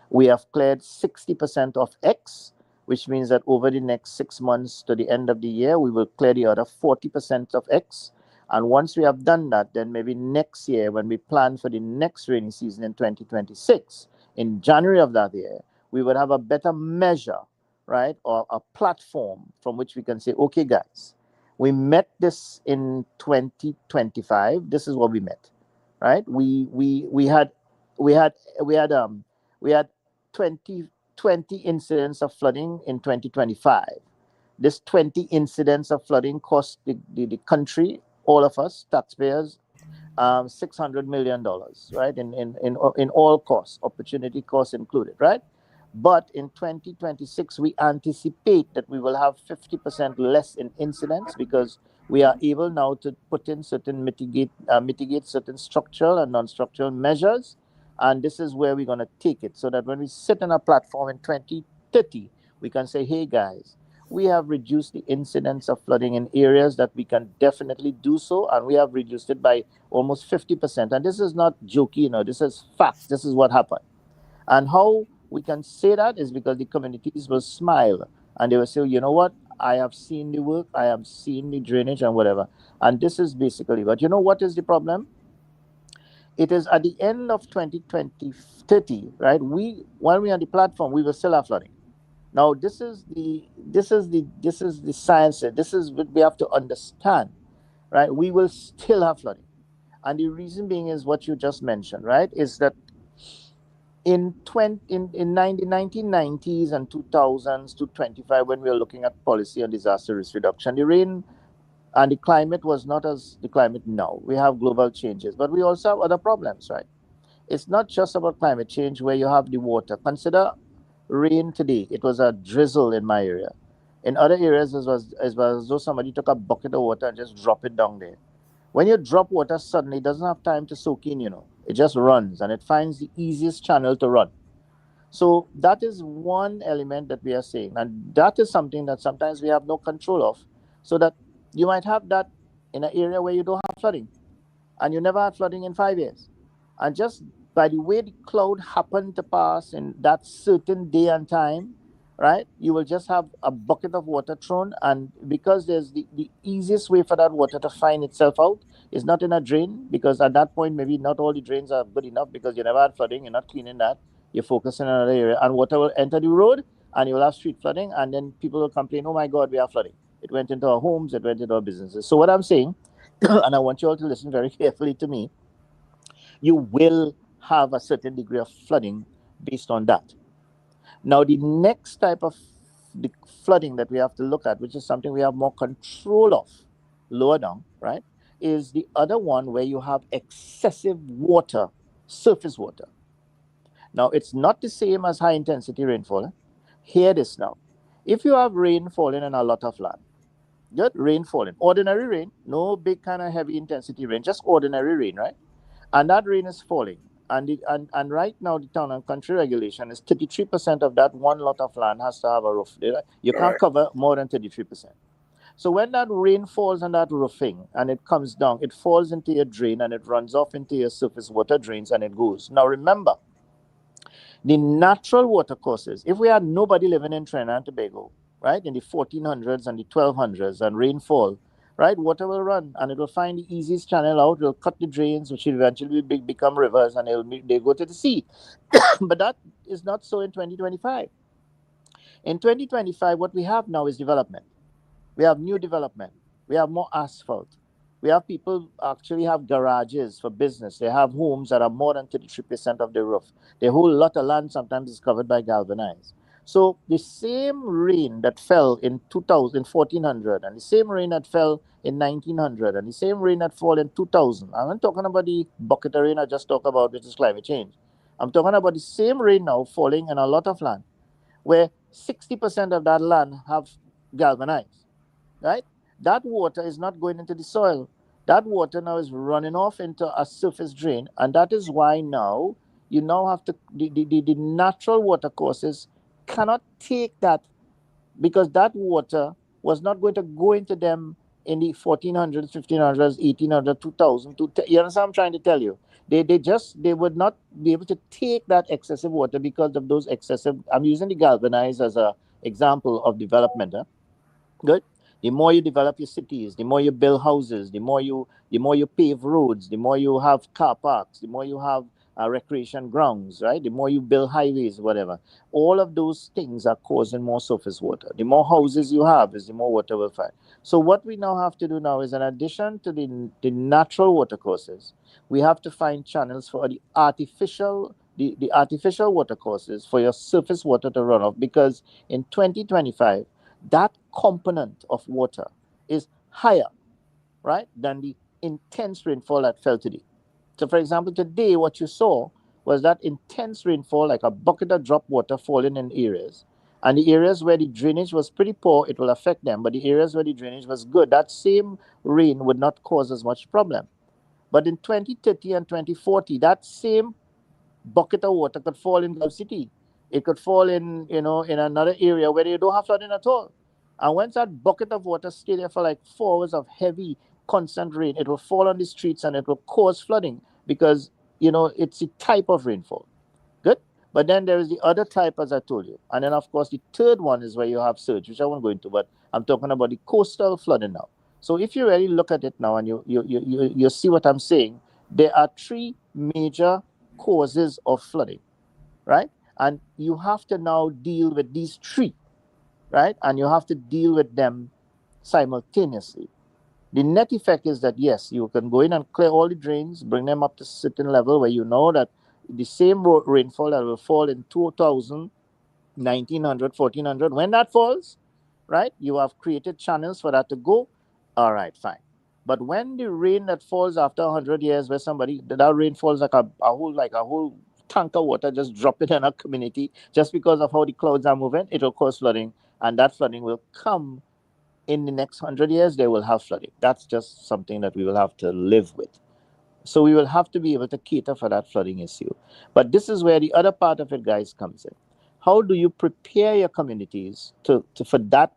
We have cleared 60% of X, which means that over the next 6 months to the end of the year, we will clear the other 40% of X. And once we have done that, then maybe next year, when we plan for the next rainy season in 2026, in January of that year, we would have a better measure, right, or a platform from which we can say, okay, guys, We met this in 2025. This is what we met, right? We had we had we had we had 20 incidents of flooding in 2025. This 20 incidents of flooding cost the country, all of us taxpayers, $600 million, right? In all costs, opportunity costs included, right? But in 2026, we anticipate that we will have 50% less in incidents because we are able now to put in certain mitigate certain structural and non-structural measures, and this is where we're going to take it, so that when we sit on a platform in 2030, we can say, "Hey guys, we have reduced the incidence of flooding in areas that we can definitely do so, and we have reduced it by almost 50%." And this is not jokey, this is facts. This is what happened. And how we can say that is because the communities will smile and they will say, "You know what? I have seen the work, I have seen the drainage and whatever." And this is basically, but you know what is the problem? It is at the end of 2030, right? When we're on the platform, we will still have flooding. Now, this is the science. This is what we have to understand, right? We will still have flooding, and the reason being is what you just mentioned, right? Is that in 1990s and 2000s to 25, when we were looking at policy on disaster risk reduction, the rain and the climate was not as the climate now. We have global changes, but we also have other problems, right? It's not just about climate change where you have the water. Consider rain today. It was a drizzle in my area. In other areas, it was as though somebody took a bucket of water and just drop it down there. When you drop water suddenly, it doesn't have time to soak in, It just runs and it finds the easiest channel to run. So that is one element that we are saying. And that is something that sometimes we have no control of. So that you might have that in an area where you don't have flooding, and you never had flooding in 5 years. And just by the way the cloud happened to pass in that certain day and time, right, you will just have a bucket of water thrown. And because there's the easiest way for that water to find itself out is not in a drain, because at that point, maybe not all the drains are good enough because you never had flooding, you're not cleaning that, you're focusing on another area, and water will enter the road and you will have street flooding, and then people will complain, "Oh my God, we have flooding. It went into our homes, it went into our businesses." So what I'm saying, and I want you all to listen very carefully to me, you will have a certain degree of flooding based on that. Now, the next type of the flooding that we have to look at, which is something we have more control of lower down, right, is the other one where you have excessive water, surface water. Now, it's not the same as high intensity rainfall. Hear this now. If you have rain falling in a lot of land, good rain falling, ordinary rain, no big kind of heavy intensity rain, just ordinary rain, right? And that rain is falling. And right now, the town and country regulation is 33% of that one lot of land has to have a roof. You can't cover more than 33%. So when that rain falls on that roofing and it comes down, it falls into your drain and it runs off into your surface water drains and it goes. Now remember, the natural water courses, if we had nobody living in Trinidad and Tobago, right, in the 1400s and the 1200s and rainfall, right, water will run and it will find the easiest channel out. It will cut the drains, which will eventually become rivers, and they go to the sea. But that is not so in 2025. In 2025, what we have now is development. We have new development. We have more asphalt. We have people actually have garages for business. They have homes that are more than 33% of the roof. The whole lot of land sometimes is covered by galvanized. So the same rain that fell in 2000, 1400, and the same rain that fell in 1900, and the same rain that fell in 2000. I'm not talking about the bucket of rain I just talked about, which is climate change. I'm talking about the same rain now falling in a lot of land, where 60% of that land have galvanized, right? That water is not going into the soil. That water now is running off into a surface drain, and that is why now you now have to the natural water courses cannot take that, because that water was not going to go into them in the 1400s, 1500s, 1800s, 2000. You understand what I'm trying to tell you? They would not be able to take that excessive water because of those excessive. I'm using the galvanized as a example of development. Good. The more you develop your cities, the more you build houses, the more you pave roads, the more you have car parks, the more you have recreation grounds, right? The more you build highways, whatever, all of those things are causing more surface water. The more houses you have, is the more water will find. So what we now have to do now is, in addition to the natural water courses, we have to find channels for the artificial water courses for your surface water to run off, because in 2025, that component of water is higher, right, than the intense rainfall that fell today. So, for example, today what you saw was that intense rainfall, like a bucket of drop water falling in areas. And the areas where the drainage was pretty poor, it will affect them. But the areas where the drainage was good, that same rain would not cause as much problem. But in 2030 and 2040, that same bucket of water could fall in Gulf City. It could fall in, in another area where you don't have flooding at all. And once that bucket of water stay there for like 4 hours of heavy, constant rain, it will fall on the streets and it will cause flooding, because, it's a type of rainfall. Good. But then there is the other type, as I told you. And then, of course, the third one is where you have surge, which I won't go into, but I'm talking about the coastal flooding now. So if you really look at it now and you see what I'm saying, there are three major causes of flooding, right? And you have to now deal with these three, right? And you have to deal with them simultaneously. The net effect is that, yes, you can go in and clear all the drains, bring them up to a certain level where you know that the same rainfall that will fall in 2000, 1900, 1400, when that falls, right, you have created channels for that to go. All right, fine. But when the rain that falls after 100 years, where that rain falls like a whole tank of water, just drop it in a community, just because of how the clouds are moving, it will cause flooding. And that flooding will come in the next 100 years. They will have flooding. That's just something that we will have to live with. So we will have to be able to cater for that flooding issue. But this is where the other part of it, guys, comes in. How do you prepare your communities for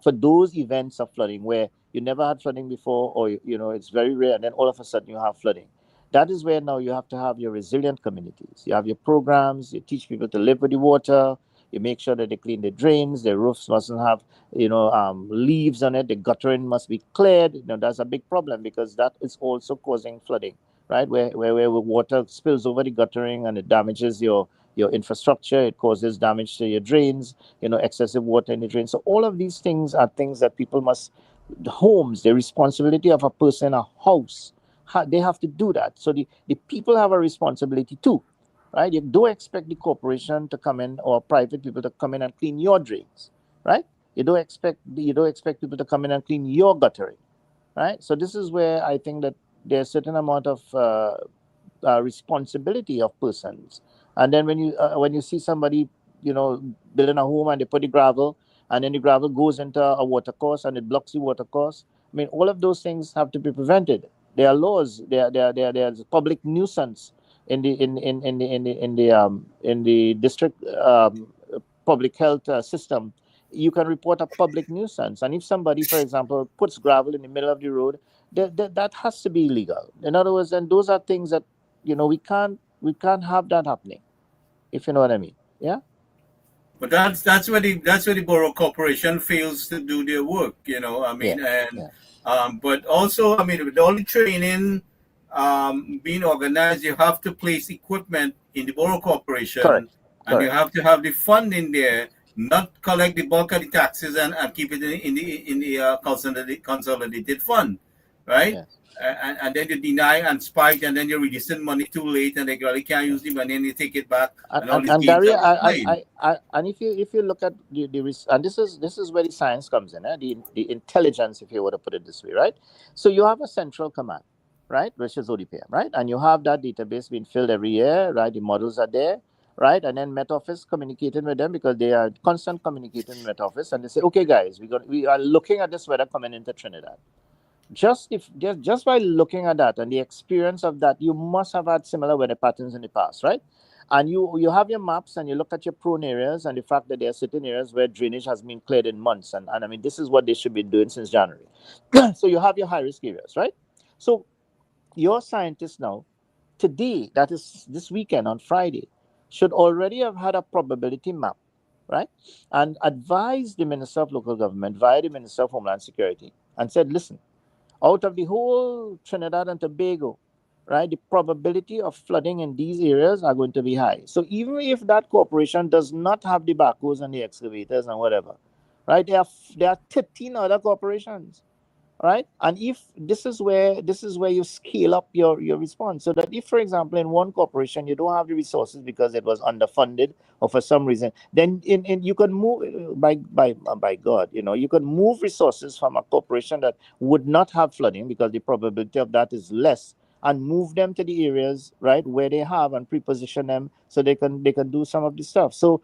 those events of flooding where you never had flooding before, or it's very rare, and then all of a sudden you have flooding? That is where now you have to have your resilient communities. You have your programs. You teach people to live with the water. You make sure that they clean the drains. Their roofs mustn't have leaves on it. The guttering must be cleared. That's a big problem, because that is also causing flooding, right? Where water spills over the guttering and it damages your infrastructure. It causes damage to your drains, excessive water in the drains. So all of these things are things that people must, the homes, the responsibility of a person, a house, they have to do that. So the people have a responsibility too, right? You don't expect the corporation to come in, or private people to come in and clean your drains, right? You don't expect people to come in and clean your guttering, right? So this is where I think that there's a certain amount of responsibility of persons. And then when you see somebody, building a home and they put the gravel, and then the gravel goes into a water course and it blocks the water course. I mean, all of those things have to be prevented. There are laws. There's public nuisance in the district public health system. You can report a public nuisance, and if somebody, for example, puts gravel in the middle of the road, that has to be illegal. In other words, and those are things that we can't have that happening, if you know what I mean. Yeah. But that's where the borough corporation fails to do their work. I Yeah. mean, and Yeah. but also, I mean, with all the training being organized, you have to place equipment in the borough corporation, Correct. and you Correct. have to have the funding there, not collect the bulk of the taxes and keep it in the consolidated fund, right? Yes. And then you deny and spike, and then you're releasing money too late, and they really can't use the money, and you take it back, and all these And games Daria, are explained. and if you look at and this is where the science comes in, the intelligence, if you were to put it this way, right? So you have a central command, right, which is ODPM, right, and you have that database being filled every year, right? The models are there, right, and then Met Office communicating with them, because they are constant communicating with Met Office, and they say, okay, guys, we are looking at this weather coming into Trinidad. Just by looking at that and the experience of that, you must have had similar weather patterns in the past, right? And you have your maps and you look at your prone areas and the fact that there are certain areas where drainage has been cleared in months, and I mean, this is what they should be doing since January. So you have your high risk areas, right? So your scientists now, today, that is this weekend on Friday, should already have had a probability map, right, and advised the Minister of Local Government via the Minister of Homeland Security and said, listen, out of the whole Trinidad and Tobago, right, the probability of flooding in these areas are going to be high. So even if that corporation does not have the backhoes and the excavators and whatever, right, there are 13 other corporations, right? And if this is where you scale up your response, so that if, for example, in one corporation you don't have the resources because it was underfunded or for some reason, then in you can move by God, you can move resources from a corporation that would not have flooding because the probability of that is less, and move them to the areas, right, where they have, and preposition them so they can do some of the stuff. So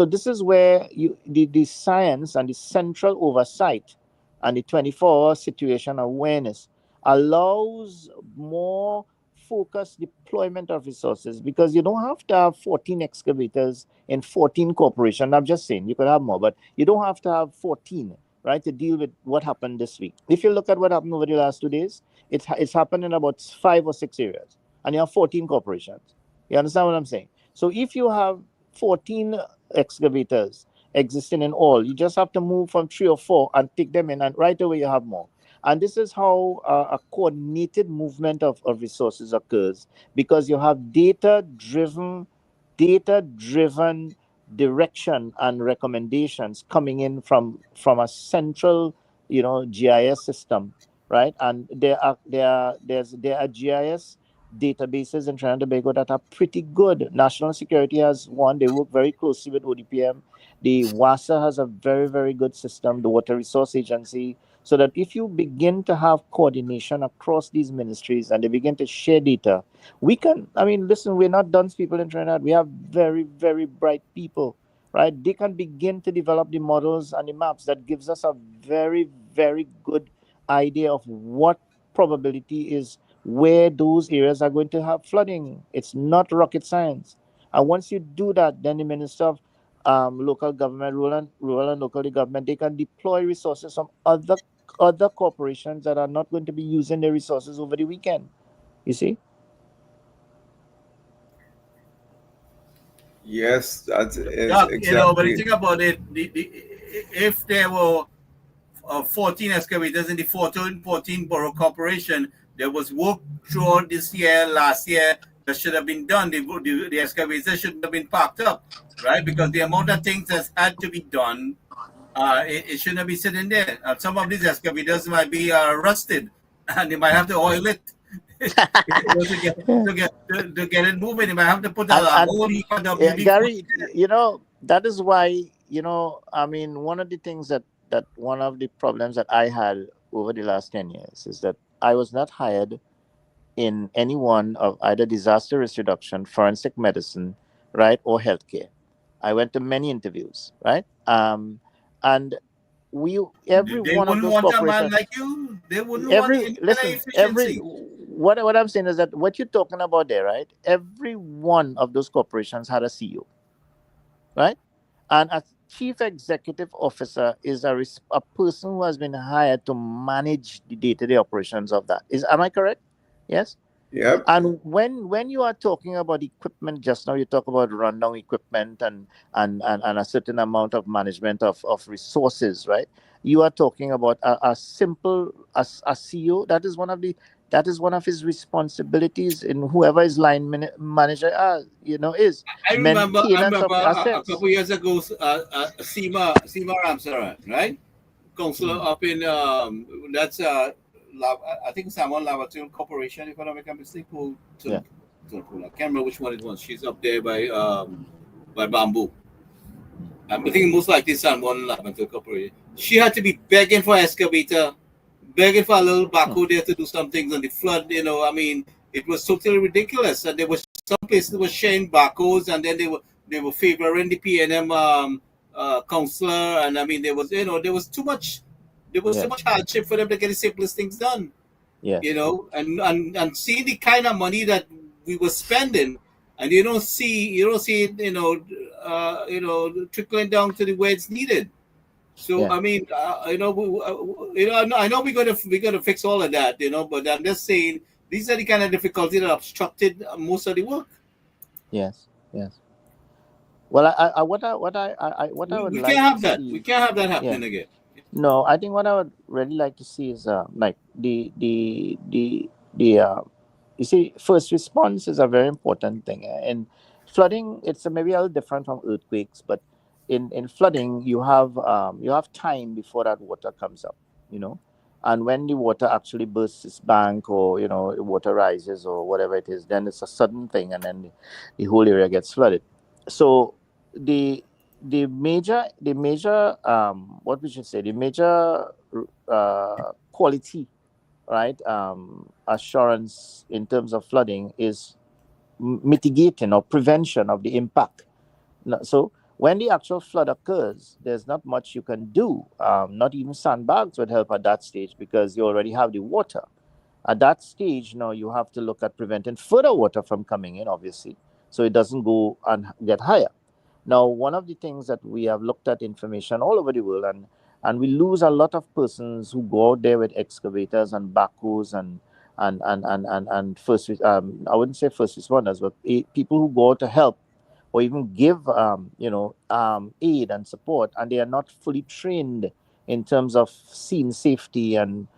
this is where the science and the central oversight and the 24-hour situation awareness allows more focused deployment of resources, because you don't have to have 14 excavators in 14 corporations. I'm just saying you could have more, but you don't have to have 14, right, to deal with what happened this week. If you look at what happened over the last 2 days, it's happened in about 5 or 6 areas, and you have 14 corporations. You understand what I'm saying? So if you have 14 excavators existing in all, you just have to move from 3 or 4 and take them in, and right away you have more. And this is how a coordinated movement of resources occurs, because you have data driven direction and recommendations coming in from a central GIS system, right? And there are GIS databases in Trinidad and Tobago that are pretty good. National Security has one. They work very closely with ODPM. The WASA has a very, very good system, the Water Resource Agency, so that if you begin to have coordination across these ministries and they begin to share data, we can, listen, we're not dunce people in Trinidad. We have very, very bright people, right? They can begin to develop the models and the maps that gives us a very, very good idea of what probability is, where those areas are going to have flooding. It's not rocket science. And once you do that, then the Minister of local government, rural and local government, they can deploy resources from other corporations that are not going to be using their resources over the weekend. You see? Yes, that is Yeah, but you exactly. think about it, if there were 14 excavators in the 14 borough corporation, there was work throughout this year, last year, that should have been done. The excavators shouldn't have been parked up, right? Because the amount of things that had to be done, it shouldn't be sitting there. Some of these excavators might be rusted, and they might have to oil it to get it moving. They might have to put And a and whole heap of yeah, WD forty. Gary, that is why, one of the things that one of the problems that I had over the last 10 years is that I was not hired in any one of either disaster risk reduction, forensic medicine, right, or healthcare. I went to many interviews, right? And every They one of wouldn't those want a man corporations, like you. They wouldn't want every any kind of listen, every efficiency. what I'm saying is that what you're talking about there, right? Every one of those corporations had a CEO, right? And a chief executive officer is a person who has been hired to manage the day-to-day operations of that. Am I correct? Yes. Yep. And when you are talking about equipment, just now you talk about rundown equipment and a certain amount of management of resources, right? You are talking about a simple a CEO. That is one of his responsibilities in whoever his line manager is I maintenance of remember the a assets. couple years ago, Seema Ramsaran, right? Counselor Mm, up in that's I think Salmon Lavaton Corporation, if I'm not making a mistake. yeah, I can't remember which one it was. She's up there by Bamboo. I'm thinking most likely Salmon Lavaton Corporation. She had to be begging for excavator, begging for a little mm, backhoe there to do some things on the flood. It was totally ridiculous. And there was some places that were sharing backhoes, and then they were favoring the PNM counselor, and there was yeah, too much hardship for them to get the simplest things done. yes, And seeing the kind of money that we were spending, and you don't see it, trickling down to the where it's needed. So yeah. I mean, I know we're gonna fix all of that, but I'm just saying these are the kind of difficulties that obstructed most of the work. Yes, yes. Well, what I We, would we can't like to have that. We see, can't have that yeah. happening again. No, I think what I would really like to see is like the you see, first response is a very important thing. In flooding, it's maybe a little different from earthquakes, but in flooding, you have time before that water comes up, you know, and when the water actually bursts its bank, or water rises or whatever it is, then it's a sudden thing, and then the whole area gets flooded. So the the major what we should say, the major quality, right, assurance in terms of flooding is mitigating or prevention of the impact. So when the actual flood occurs, there's not much you can do. Not even sandbags would help at that stage, because you already have the water. At that stage, now you have to look at preventing further water from coming in, obviously, so it doesn't go and get higher. Now, one of the things that we have looked at information all over the world, and we lose a lot of persons who go out there with excavators and backhoes and first, I wouldn't say first responders, but people who go out to help or even give aid and support, and they are not fully trained in terms of scene safety and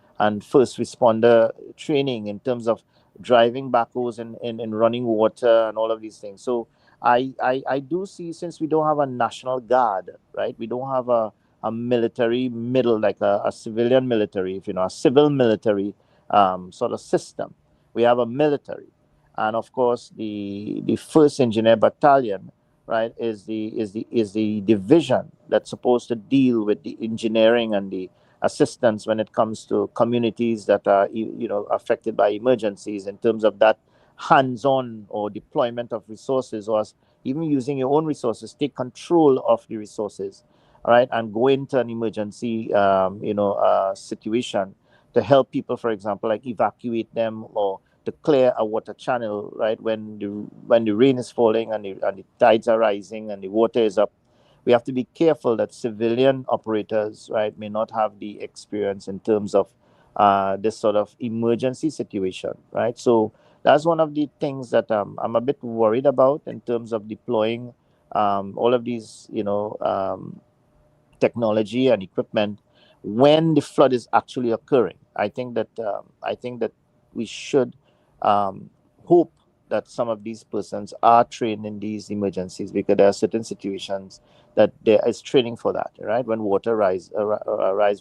first responder training in terms of driving backhoes and running water and all of these things. So I do see, since we don't have a national guard, right? We don't have a military middle, like a civilian military, if you know, a civil military sort of system. We have a military, and of course the first engineer battalion, right, is the division that's supposed to deal with the engineering and the assistance when it comes to communities that are affected by emergencies, in terms of that hands-on or deployment of resources, or even using your own resources, take control of the resources, all right, and go into an emergency situation to help people, for example, like evacuate them, or to clear a water channel, right, when the rain is falling and the tides are rising and the water is up. We have to be careful that civilian operators, right, may not have the experience in terms of this sort of emergency situation, right? So that's one of the things that I'm a bit worried about in terms of deploying all of these, technology and equipment when the flood is actually occurring. I think that we should hope that some of these persons are trained in these emergencies, because there are certain situations that there is training for that, right? When water rise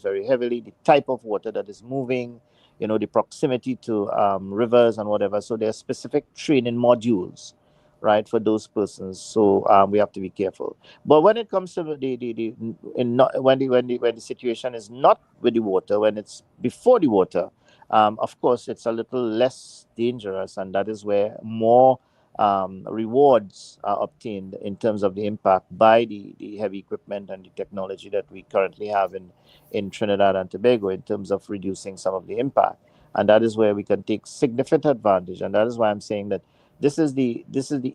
very heavily, the type of water that is moving, the proximity to rivers and whatever. So there are specific training modules, right, for those persons. So we have to be careful. But when it comes to when the situation is not with the water, when it's before the water, of course, it's a little less dangerous, and that is where more rewards are obtained in terms of the impact by the heavy equipment and the technology that we currently have in Trinidad and Tobago, in terms of reducing some of the impact. And that is where we can take significant advantage. And that is why I'm saying that this is the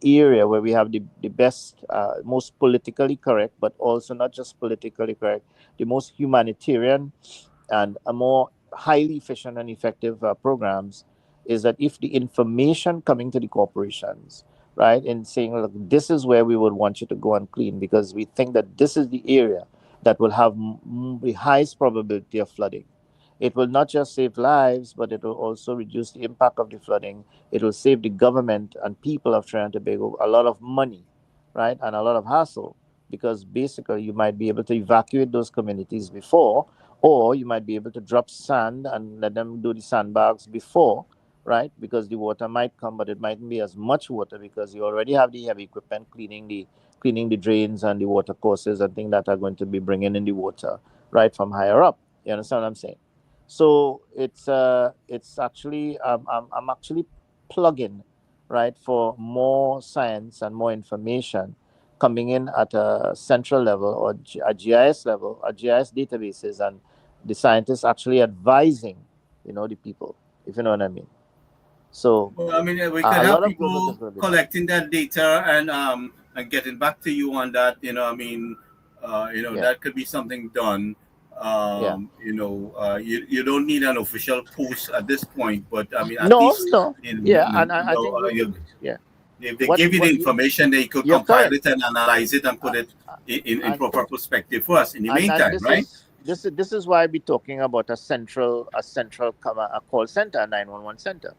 area where we have the best, most politically correct, but also not just politically correct, the most humanitarian and a more highly efficient and effective programs. Is that if the information coming to the corporations, right, and saying, look, this is where we would want you to go and clean, because we think that this is the area that will have the highest probability of flooding. It will not just save lives, but it will also reduce the impact of the flooding. It will save the government and people of Trinidad and Tobago a lot of money, right, and a lot of hassle, because basically you might be able to evacuate those communities before, or you might be able to drop sand and let them do the sandbags before, right, because the water might come, but it mightn't be as much water, because you already have the heavy equipment cleaning the drains and the water courses and things that are going to be bringing in the water right from higher up. You understand what I'm saying? So it's actually I'm actually plugging, right, for more science and more information coming in at a central level, or a GIS level, a GIS databases, and the scientists actually advising, the people, if you know what I mean. So Well, I mean, we could a have lot of government people is going to be done. collecting that data and getting back to you on that. I mean, Yeah, that could be something done. yeah. You don't need an official post at this point, but I mean, at No, least no. Yeah, and I think yeah. if they What give you the what you, information, they could you're compile correct. it and analyze it and Uh, put it in and proper perspective for us in the and meantime, this right? is why we're talking about a central call center, 911 center,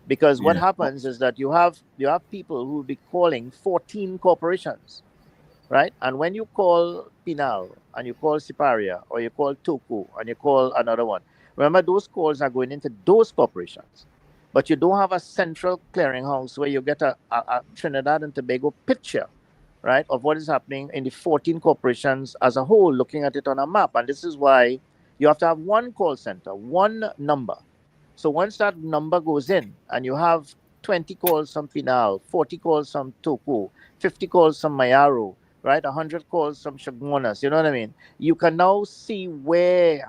Because what Yeah. happens is that you have people who will be calling 14 corporations, right? And when you call Pinal and you call Siparia or you call Toku and you call another one, remember those calls are going into those corporations. But you don't have a central clearinghouse where you get a Trinidad and Tobago picture, right, of what is happening in the 14 corporations as a whole, looking at it on a map. And this is why you have to have one call center, one number. So once that number goes in and you have 20 calls from Pinal, 40 calls from Toku, 50 calls from Mayaro, right, 100 calls from Shaguanas, you know what I mean? You can now see where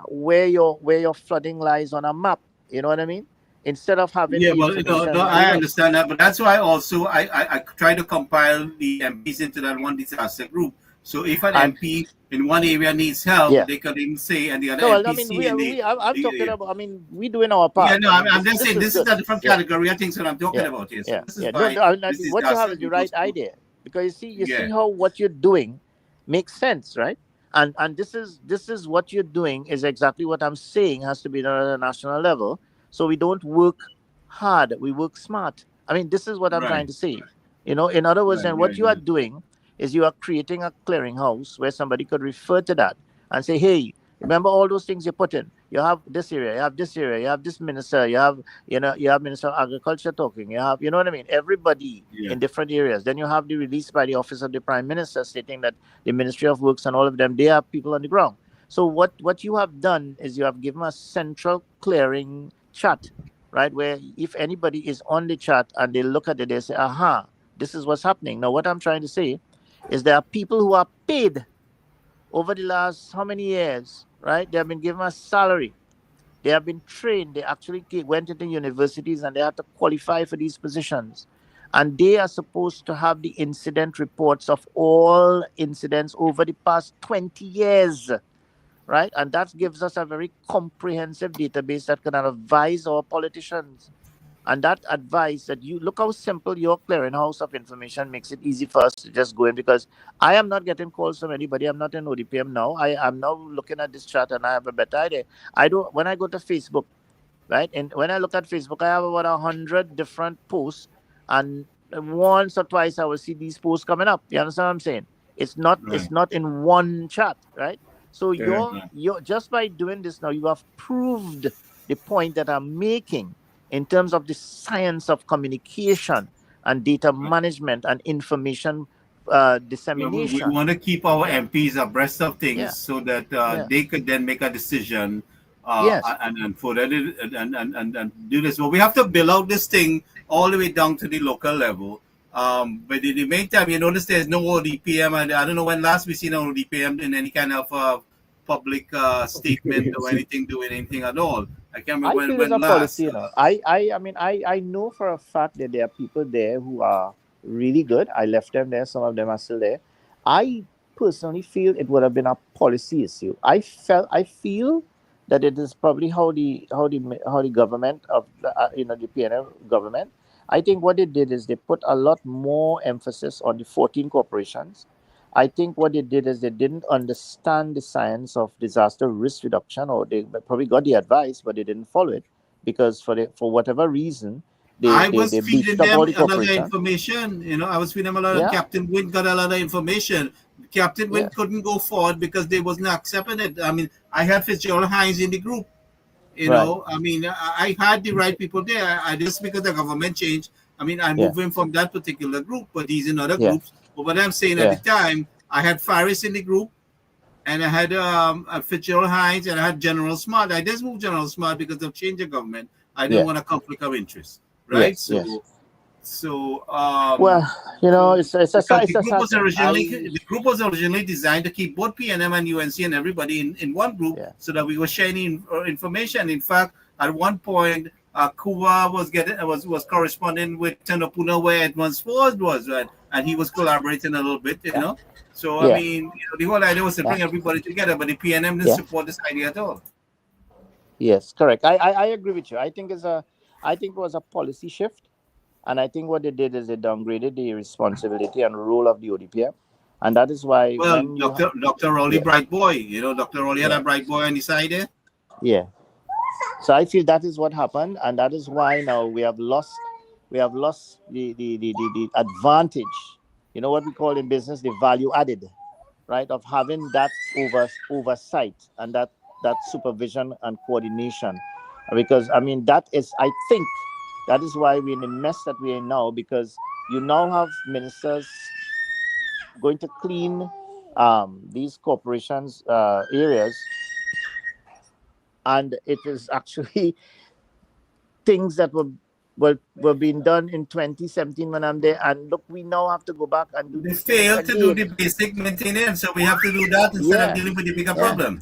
your flooding lies on a map, you know what I mean? Instead of having Yeah, the well, information, I understand that, but that's why also I try to compile the MPs into that one disaster group. So if an and MP in one area needs help, yeah. they could even say, and the other No, well, I mean, MPC in I'm talking the about. I mean, we doing our yeah, part. no, I mean, I'm just this saying is this is good. a different Yeah, category of things that I'm talking yeah, about here. So yeah, this is yeah. No, why no, I this mean, what you have disaster is the group was right put. idea, because you see Yeah, how what you're doing makes sense, right? And this is what you're doing is exactly what I'm saying has to be done at a national level. So we don't work hard, we work smart. I mean, this is what I'm trying right, to say. You know, in other words, right, then what right, you are right. doing is you are creating a clearinghouse where somebody could refer to that and say, hey, remember all those things you put in. You have this area, you have this area, you have this minister, you have, you have Minister of Agriculture talking, you have, you know what I mean? Everybody Yeah, in different areas. Then you have the release by the Office of the Prime Minister stating that the Ministry of Works and all of them, they have people on the ground. So what you have done is you have given a central clearing chat, right? Where if anybody is on the chat and they look at it, they say, aha, this is what's happening. Now, what I'm trying to say is there are people who are paid over the last how many years, right? They have been given a salary. They have been trained. They actually went into universities and they had to qualify for these positions. And they are supposed to have the incident reports of all incidents over the past 20 years, right? And that gives us a very comprehensive database that can advise our politicians. And that advice that you look how simple your clearinghouse of information makes it easy for us to just go in, because I am not getting calls from anybody. I'm not in ODPM now. I am now looking at this chat and I have a better idea. I don't when I go to Facebook, right? And when I look at Facebook, I have about 100 different posts, and once or twice I will see these posts coming up. You understand what I'm saying? right. It's not in one chat, right? So Yeah, you're just by doing this now, you have proved the point that I'm making in terms of the science of communication and data right. management and information Yeah, we dissemination. want to keep our Yeah, MPs abreast of things yeah, so that yeah. they could then make a decision Yes, and for that and do this. But we have to build out this thing all the way down to the local level. But in the meantime, you notice there's no ODPM, and I don't know when last we seen an ODPM in any kind of public statement or anything doing anything at all. I can't remember I feel it's when a policy, last. you know. I mean, I know for a fact that there are people there who are really good. I left them there. Some of them are still there. I personally feel it would have been a policy issue. I feel that it is probably how the government of the PNL government. I think what they did is they put a lot more emphasis on the 14 corporations. I think what they did is they didn't understand the science of disaster risk reduction, or they probably got the advice, but they didn't follow it because for whatever reason I was they beefed feeding up them all the a lot of corporation. information. I was feeding them a lot of Yeah, Captain Wind got a lot of information. Captain yeah, Wind couldn't go forward because they wasn't accepting it. I mean, I had Fitzgerald Hines in the group. right. I mean, I had the right people there. I just because the government changed. I mean, I Yeah, moved him from that particular group, but he's in other yeah, groups. But what I'm saying at the yeah, time, I had Faris in the group, and I had Fitzgerald Hines, and I had General Smart. I just moved General Smart because of change of government. I didn't yeah, want a conflict of interest, right? yes, yes. So Well, you know, because it's a sad thing. the group was originally designed to keep both PNM and UNC and everybody in one group Yeah, so that we were sharing information. In fact, at one point, Kuwa was corresponding with Tenopuna where Edmund's Ford was, right? And he was collaborating a little bit, yeah, So I yeah, mean, the whole idea was to yeah, bring everybody together, but the PNM didn't yeah. support this idea at all. Yes, correct. I agree with you. I think it was a policy shift. And I think what they did is they downgraded the responsibility and role of the ODPM. And that is why Well, when you Dr. Rowley yeah, Bright Boy, Dr. Rowley had yeah, a bright boy on the side there. yeah, So I feel that is what happened, and that is why now we have lost the advantage. You know what we call in business the value added, right? Of having that oversight and that supervision and coordination. Because I mean that is, I think that is why we're in the mess that we're in now, because you now have ministers going to clean these corporations areas, and it is actually things that were being done in 2017 when I'm there, and look, we now have to go back and do They these things fail to do again. the basic maintenance, so we have to do that instead of Yeah, dealing with the bigger yeah. problem.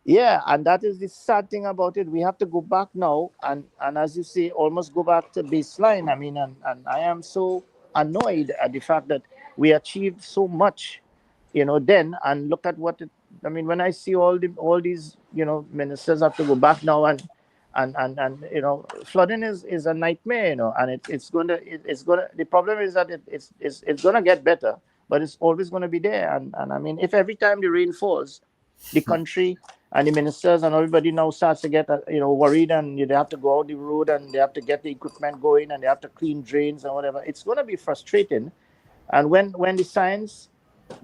Yeah, and that is the sad thing about it. We have to go back now and as you say, almost go back to baseline. I mean, and I am so annoyed at the fact that we achieved so much, then, and look at what it, I mean, when I see all these, ministers have to go back now, and flooding is a nightmare, and it's going to, the problem is that it's going to get better, but it's always going to be there. And I mean, if every time the rain falls, the country and the ministers and everybody now starts to get worried, and they have to go out the road and they have to get the equipment going and they have to clean drains and whatever, it's going to be frustrating. And when the science,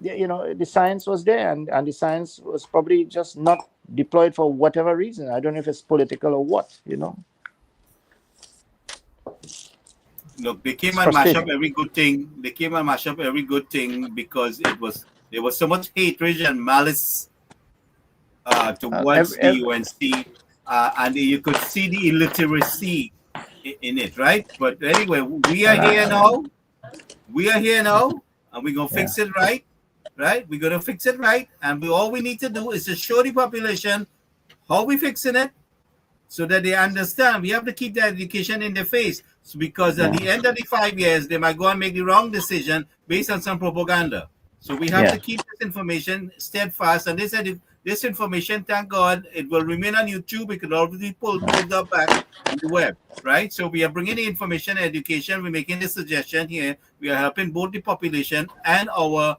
the science was there, and the science was probably just not deployed for whatever reason. I don't know if it's political or what. Look, they came It's and mash up frustrating. every good thing. They came and mash up every good thing because there was so much hatred and malice towards Every, the every, UNC, and you could see the illiteracy in it, right? But anyway, we are here now. We are here now, and we're gonna yeah, fix it right. Right? We're gonna fix it right, and all we need to do is to show the population how we fixing it, so that they understand. We have to keep the education in their face, because at yeah, the end of the 5 years, they might go and make the wrong decision based on some propaganda. So we have yeah, to keep this information steadfast. And this information, thank God, it will remain on YouTube. It could always be pulled up back on the web, right? So we are bringing the information and education. We're making the suggestion here. We are helping both the population and our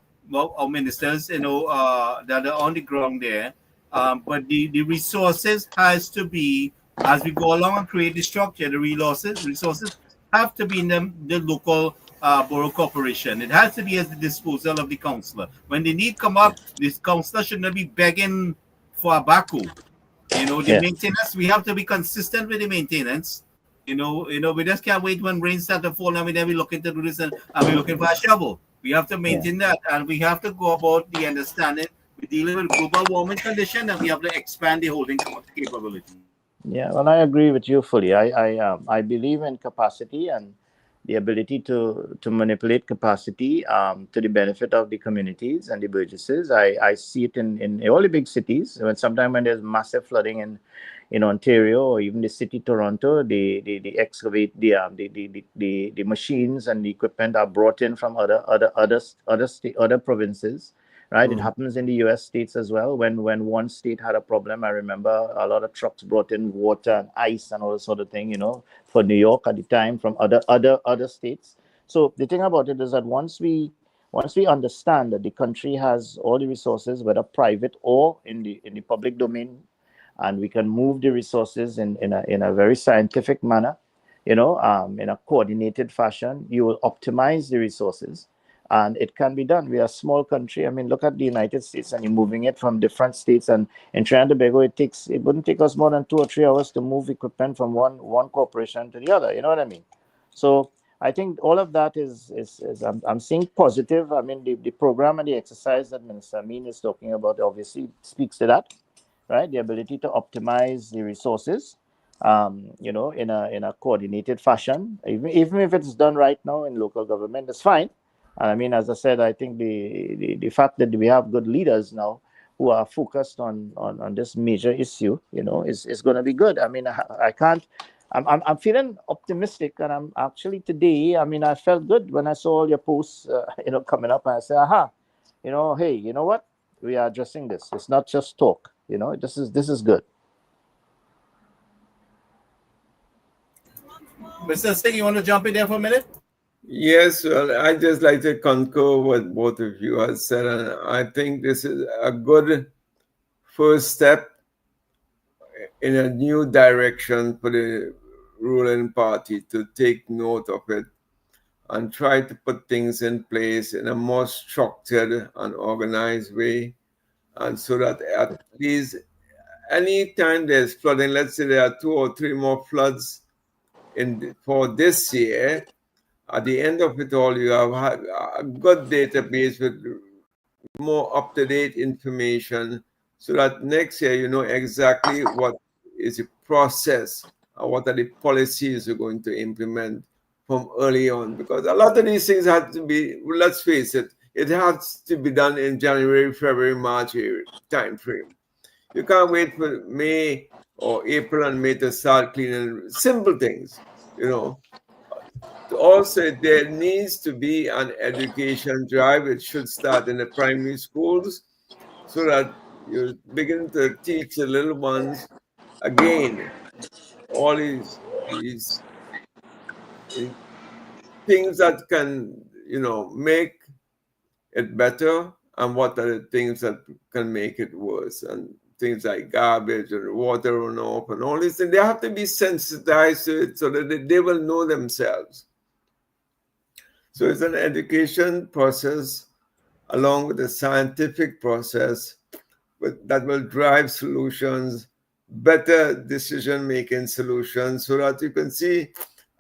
ministers, that are on the ground there. But the resources has to be, as we go along and create the structure, the resources have to be in the local borough corporation. It has to be at the disposal of the councillor. When the need come up, this councillor should not be begging for a backhoe. The yeah, maintenance, we have to be consistent with the maintenance. We just can't wait when rain start to fall and then we looking to do this, and we're looking for a shovel. We have to yeah. maintain that, and we have to go about the understanding we're dealing with global warming condition, and we have to expand the holding capability. Yeah, well, I agree with you fully. I believe in capacity and the ability to manipulate capacity to the benefit of the communities and the burgesses. I see it in all the big cities. Sometimes when there's massive flooding in Ontario or even the city Toronto, the excavate the machines and the equipment are brought in from other provinces, right? It Mm. happens in the US states as well. When one state had a problem, I remember a lot of trucks brought in water and ice and all that sort of thing, for New York at the time from other states. So the thing about it is that once we understand that the country has all the resources, whether private or in the public domain, and we can move the resources in a very scientific manner, in a coordinated fashion, you will optimize the resources, and it can be done. We are a small country. I mean, look at the United States, and you're moving it from different states. And in Trinidad and Tobago, it wouldn't take us more than 2 or 3 hours to move equipment from one corporation to the other. You know what I mean? So I think all of that is I'm seeing positive. I mean, the program and the exercise that Minister Amin is talking about obviously speaks to that, right? The ability to optimize the resources, in a coordinated fashion. Even if it's done right now in local government, that's fine. And I mean, as I said, I think the fact that we have good leaders now who are focused on this major issue, is going to be good. I mean, I can't. I'm feeling optimistic, and I'm actually today. I mean, I felt good when I saw all your posts, coming up, and I said, aha, hey, you know what? We are addressing this. It's not just talk. This is good. Mr. Singh, you want to jump in there for a minute? Yes, well, I just like to concur what both of you have said, and I think this is a good first step in a new direction for the ruling party to take note of it and try to put things in place in a more structured and organized way. And so that at least anytime there's flooding, let's say there are 2 or 3 more floods for this year, at the end of it all, you have a good database with more up-to-date information so that next year you know exactly what is the process and what are the policies you're going to implement from early on. Because a lot of these things have to be, let's face it, it has to be done in January, February, March time frame. You can't wait for May or April and May to start cleaning simple things, you know. Also, there needs to be an education drive. It should start in the primary schools so that you begin to teach the little ones again all these things that can, make it better, and what are the things that can make it worse, and things like garbage and water runoff and all this. And they have to be sensitized to it so that they will know themselves. So it's an education process along with a scientific process that will drive solutions, better decision-making solutions, so that you can see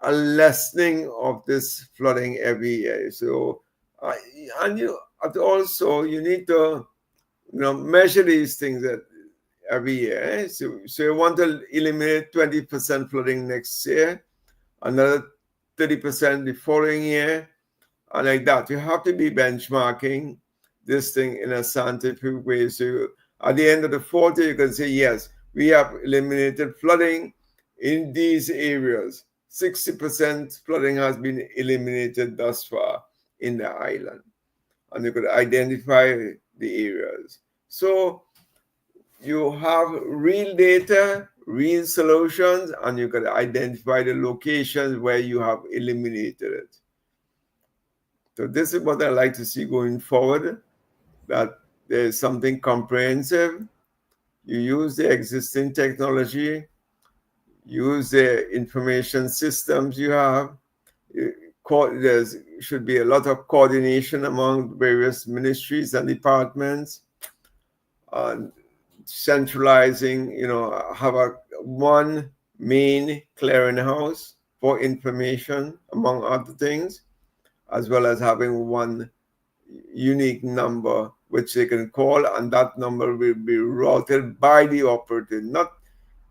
a lessening of this flooding every year. So, and you need to, measure these things every year. So you want to eliminate 20% flooding next year, another 30% the following year, and like that. You have to be benchmarking this thing in a scientific way. So at the end of the 40, you can say, yes, we have eliminated flooding in these areas. 60% flooding has been eliminated thus far in the island. And you could identify the areas. So you have real data, real solutions, and you could identify the locations where you have eliminated it. So this is what I like to see going forward, that there's something comprehensive. You use the existing technology, use the information systems you have. There should be a lot of coordination among various ministries and departments, and centralizing, have one main clearinghouse for information, among other things, as well as having one unique number which they can call, and that number will be routed by the operative. Not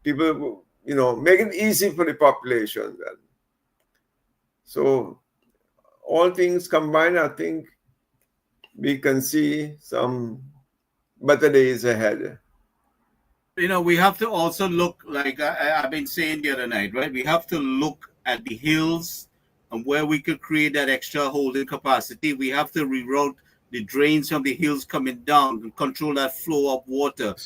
people, make it easy for the population then. So all things combined, I think we can see some better days ahead. We have to also look, like I've been saying the other night, right? We have to look at the hills and where we could create that extra holding capacity. We have to reroute the drains from the hills coming down and control that flow of water.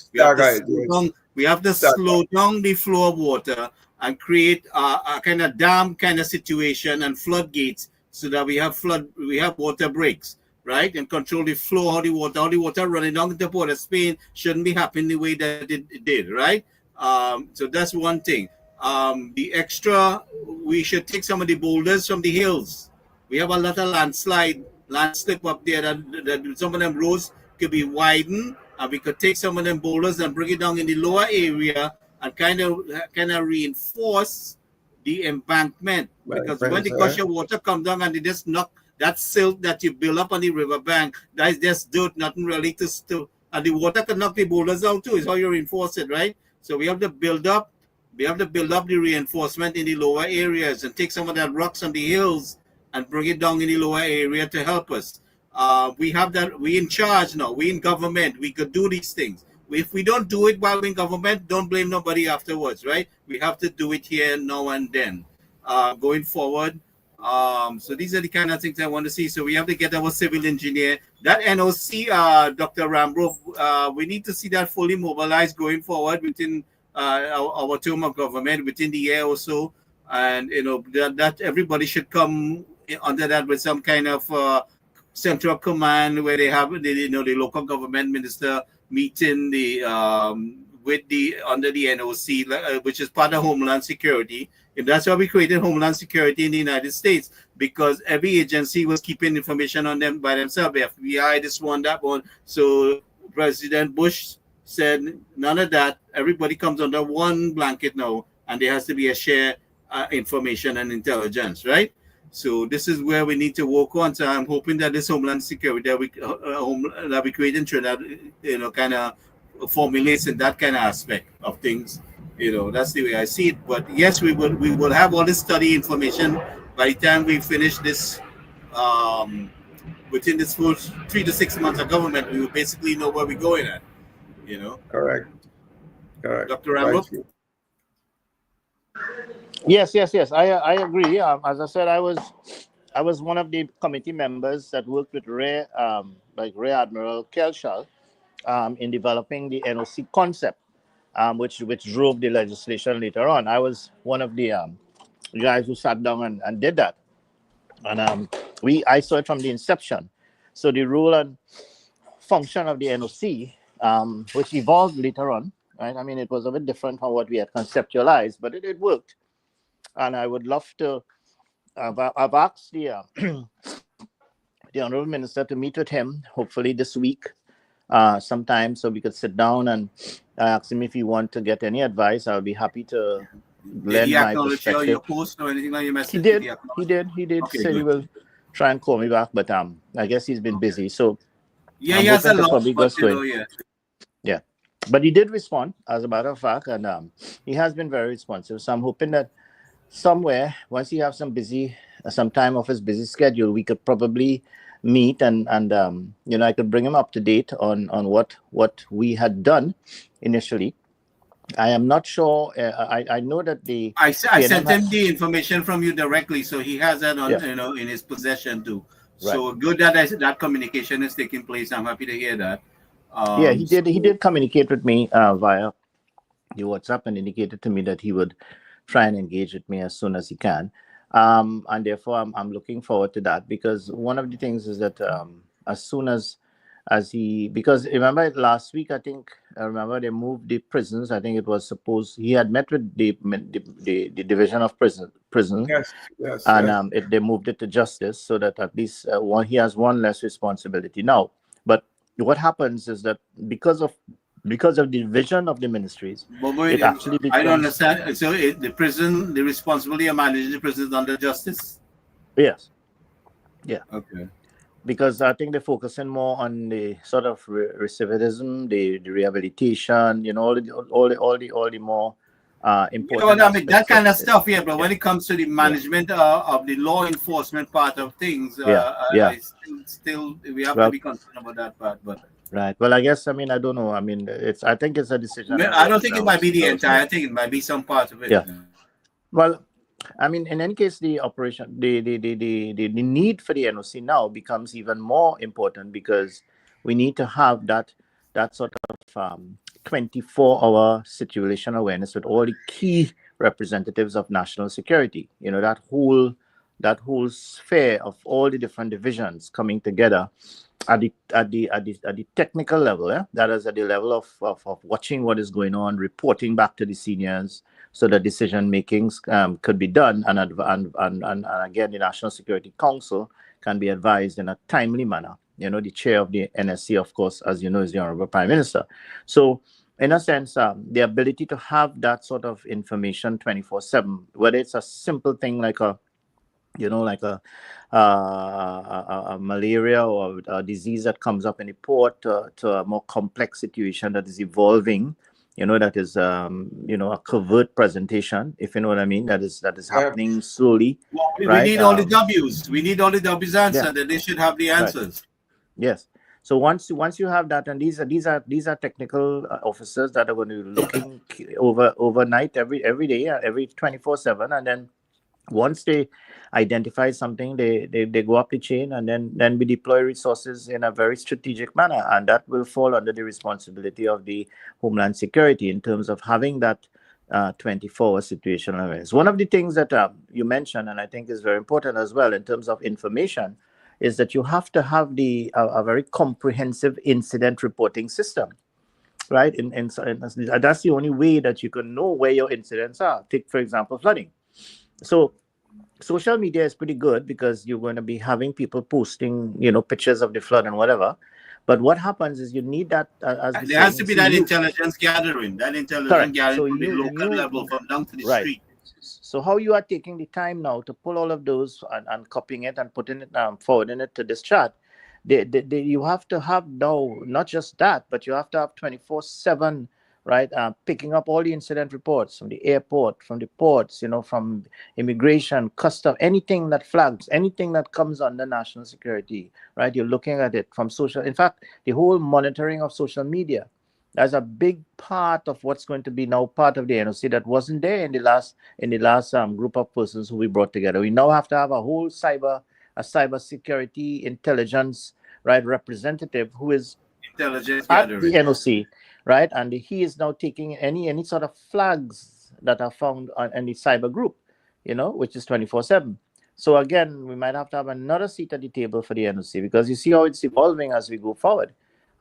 We have to slow down the flow of water and create a kind of dam kind of situation and floodgates, so that we have water breaks, right? And control the flow, how the water running down into Port of Spain shouldn't be happening the way that it did, right? So that's one thing. The extra, we should take some of the boulders from the hills. We have a lot of landslip up there that some of them roads could be widened, and we could take some of them boulders and bring it down in the lower area and kind of reinforce the embankment. Because when the gush of water comes down and they just knock that silt that you build up on the riverbank, that is just dirt, nothing really to and the water can knock the boulders down too. Is how you reinforce it, right? So we have to build up the reinforcement in the lower areas and take some of that rocks on the hills and bring it down in the lower area to help us. We have that. We in charge now. We in government. We could do these things. If we don't do it while we're in government, don't blame nobody afterwards, right? We have to do it here now and then, going forward. So these are the kind of things I want to see. So we have to get our civil engineer. That NOC, Dr. Rambo, we need to see that fully mobilized going forward within our term of government, within the year or so. And, that everybody should come under that with some kind of central command where they have, the local government minister meeting the with the under the NOC, which is part of Homeland Security. And that's why we created Homeland Security in the United States, because every agency was keeping information on them by themselves. The FBI, this one, that one. So President Bush said, none of that. Everybody comes under one blanket now, and there has to be a share information and intelligence, right? So this is where we need to work on. So I'm hoping that this Homeland Security that we create in Trinidad, kind of formulates in that kind of aspect of things. That's the way I see it. But yes, we will have all this study information by the time we finish this. Within this first 3 to 6 months of government, we will basically know where we're going at. Correct. Dr. Rambo? Yes. I agree. As I said, I was one of the committee members that worked with Rear Admiral Kelshal in developing the NOC concept, which drove the legislation later on. I was one of the guys who sat down and did that, and I saw it from the inception. So the role and function of the NOC, which evolved later on, right? I mean, it was a bit different from what we had conceptualized, but it worked. And I would love to. I've asked the Honorable Minister to meet with him, hopefully this week, sometime, so we could sit down and ask him if he want to get any advice. I would be happy to lend my perspective. Your post or anything like your message? He did. Okay, said good. He will try and call me back, but I guess he's been busy. So yeah, he has a lot. Yeah, but he did respond, as a matter of fact, and he has been very responsive. So I'm hoping that somewhere, once he has some time off his busy schedule, we could probably meet and I could bring him up to date on what we had done initially. I am not sure. I know that I sent him the information from you directly, so he has that on in his possession too. Right. So good that that communication is taking place. I'm happy to hear that. He did communicate with me via the WhatsApp and indicated to me that he would try and engage with me as soon as he can. And therefore, I'm looking forward to that, because one of the things is that as soon as because remember last week, I remember they moved the prisons. I think it was supposed he had met with the division of prison. Yes. And they moved it to justice, so that at least he has one less responsibility now. But what happens is that because of the division of the ministries, it actually becomes, I don't understand. So the responsibility of managing the prison is under justice? Yes. Yeah. Okay. Because I think they're focusing more on the sort of recidivism, the rehabilitation, all the more important. That kind of stuff, yeah. But when it comes to the management of the law enforcement part of things, I still we have to be concerned about that part. But right. Well, I guess I don't know. I think it's a decision. I don't think it might be the entire thing. It might be some part of it. Yeah. Well, in any case, the operation, the need for the NOC now becomes even more important, because we need to have that sort of 24-hour situation awareness with all the key representatives of national security. That whole sphere of all the different divisions coming together at the technical level. That is at the level of watching what is going on, reporting back to the seniors, so that decision makings could be done, and again, the National Security Council can be advised in a timely manner. The chair of the NSC, of course, as you know, is the Honorable Prime Minister. So in a sense, the ability to have that sort of information 24/7, whether it's a simple thing like a malaria or a disease that comes up in the port, to a more complex situation that is evolving, that is a covert presentation, if you know what I mean, that is happening slowly. Well, we need all the W's. We need all the W's answered, and they should have the answers. Right. Yes. So once you have that, and these are technical officers that are going to be looking overnight, every day, every 24/7, and then once they identify something, they go up the chain, and then we deploy resources in a very strategic manner, and that will fall under the responsibility of the Homeland Security in terms of having that 24-hour situational awareness. One of the things that you mentioned, and I think is very important as well in terms of information, is that you have to have a very comprehensive incident reporting system. right? And that's the only way that you can know where your incidents are. Take, for example, flooding. So social media is pretty good because you're going to be having people posting, pictures of the flood and whatever. But what happens is you need that, as we're There has to saying. be See, that intelligence gathering, correct. from So the you local you level, from down to the right. street. So how you are taking the time now to pull all of those and copying it and putting it forwarding it to this chat, you have to have now not just that, but you have to have 24/7, right? Picking up all the incident reports from the airport, from the ports, from immigration, custom, anything that flags, anything that comes under national security, right? You're looking at it from social. In fact, the whole monitoring of social media. That's a big part of what's going to be now part of the NOC that wasn't there in the last group of persons who we brought together. We now have to have a whole cyber security intelligence, right, representative who is Intelligence at the gathering. NOC, right, and he is now taking any sort of flags that are found on the cyber group, which is 24/7. So again, we might have to have another seat at the table for the NOC because you see how it's evolving as we go forward.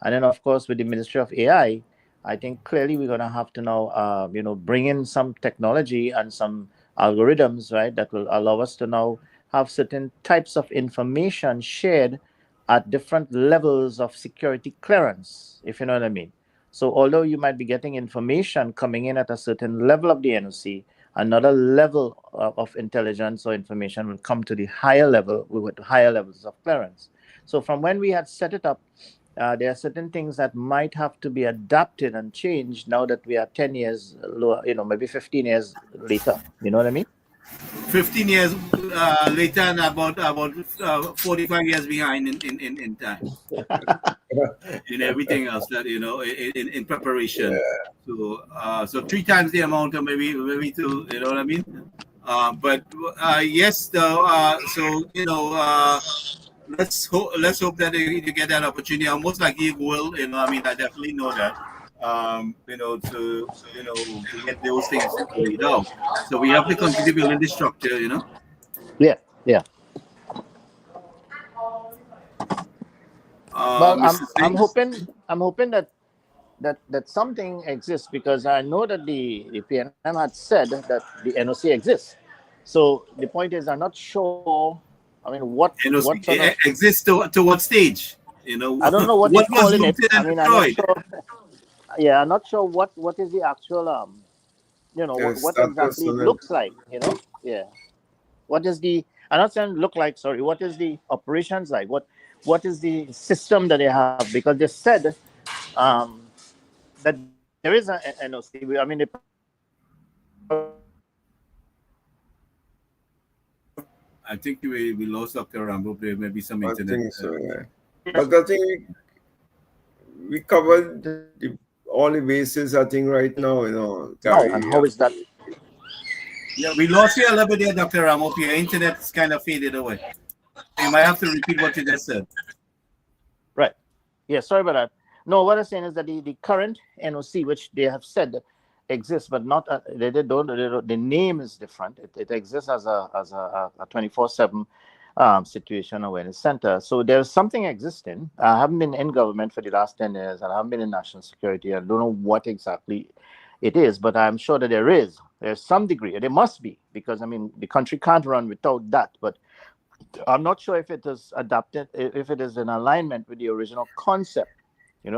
And then, of course, with the Ministry of AI, I think clearly we're going to have to now, bring in some technology and some algorithms, right, that will allow us to now have certain types of information shared at different levels of security clearance, if you know what I mean. So, although you might be getting information coming in at a certain level of the NOC, another level of intelligence or information will come to the higher level with higher levels of clearance. So, from when we had set it up, there are certain things that might have to be adapted and changed now that we are 10 years, maybe 15 years later. You know what I mean? 15 years later and about 45 years behind in time. In everything else that in preparation. So 3 times the amount, or maybe two. You know what I mean? But yes, though. So let's hope that you get that opportunity. And most likely you will. I mean, I definitely know that. To get those things laid out. So we have to continue building the structure. Yeah, yeah. Well, Mr. I'm Singh. hoping that something exists because I know that the PNM had said that the NOC exists. So the point is, I'm not sure. I mean, what sort of Exists to what stage? I don't know what they're What was calling it. looted I and mean, I'm not destroyed? sure. Yeah, I'm not sure what is the actual The what status exactly it on it. looks like. Yeah. What is the? I'm not saying look like. Sorry. What is the operations like? What is the system that they have? Because they said um, that there is an NOC. I mean, they probably have some systems that they have I think we lost Dr. Rambo. There may be some I internet. think so, yeah. But I think we covered all the bases, I think, right now, now, and Gary. how is that? Yeah, we lost you a little bit there, Dr. Ramo. Your internet's kind of faded away. You might have to repeat what you just said. Right. Yeah. Sorry about that. No, what I'm saying is that the current NOC, which they have said exists, but not they don't. The name is different. It exists as a 24/7 situation awareness center. So there's something existing. I haven't been in government for the last 10 years, and I haven't been in national security. I don't know what exactly it is, but I'm sure that there's some degree. There must be, because I mean the country can't run without that. But I'm not sure if it is adapted, if it is in alignment with the original concept.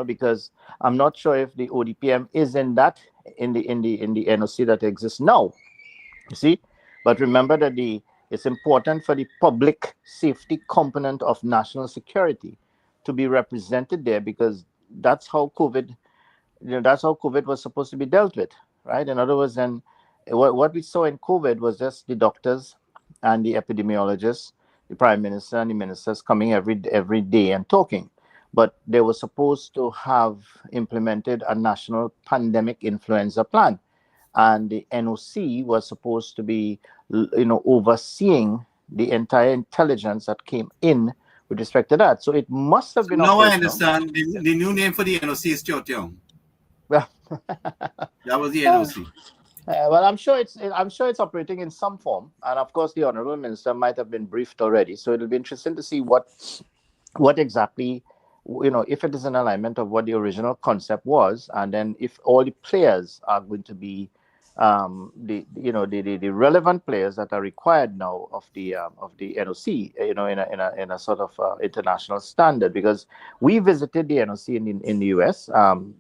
Because I'm not sure if the ODPM is in the NOC that exists now. You see, but remember that it's important for the public safety component of national security to be represented there, because that's how COVID was supposed to be dealt with, right? In other words, then what we saw in COVID was just the doctors and the epidemiologists, the prime minister and the ministers coming every day and talking. But they were supposed to have implemented a national pandemic influenza plan, and the NOC was supposed to be, overseeing the entire intelligence that came in with respect to that. So it must have been Now I operational. understand. The new name for the NOC is Chyotyong. Well, That was the NOC. well, I'm sure it's operating in some form, and of course, the honourable minister might have been briefed already. So it'll be interesting to see what exactly if it is an alignment of what the original concept was, and then if all the players are going to be the relevant players that are required now of the NOC, in a sort of international standard. Because we visited the NOC in the US,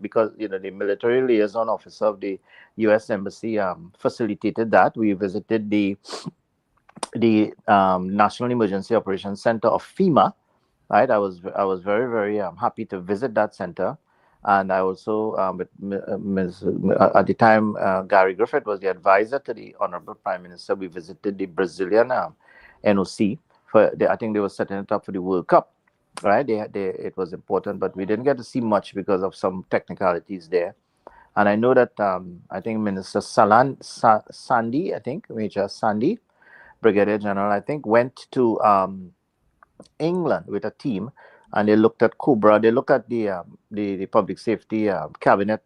because the military liaison officer of the US embassy facilitated that. We visited the National Emergency Operations Center of FEMA. Right, I was very, very happy to visit that center, and I also at the time Gary Griffith was the advisor to the Honorable Prime Minister. We visited the Brazilian NOC I think they were setting it up for the World Cup. Right, it was important, but we didn't get to see much because of some technicalities there. And I know that I think Minister Sandy, I think Major Sandy, Brigadier General, I think, went to England with a team, and they looked at Cobra. They looked at the public safety cabinet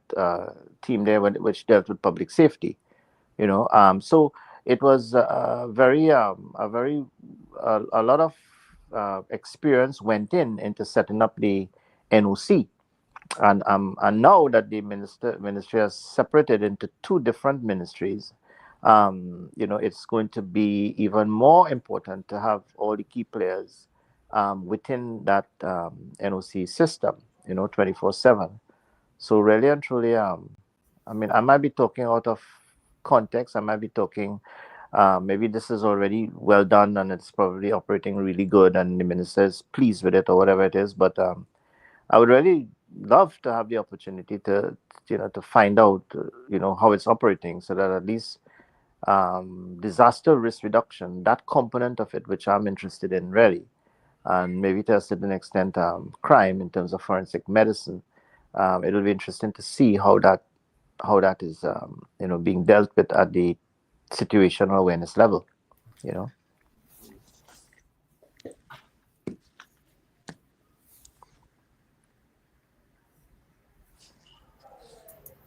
team there, which dealt with public safety. So it was a lot of experience went into setting up the NOC, and now that the ministry has separated into two different ministries. It's going to be even more important to have all the key players within that NOC system, 24/7. So really and truly, I might be talking out of context. I might be talking, maybe this is already well done and it's probably operating really good and the minister is pleased with it or whatever it is. But I would really love to have the opportunity to find out, how it's operating, so that at least disaster risk reduction, that component of it, which I'm interested in really, and maybe to a certain extent crime in terms of forensic medicine. It'll be interesting to see how that is being dealt with at the situational awareness level.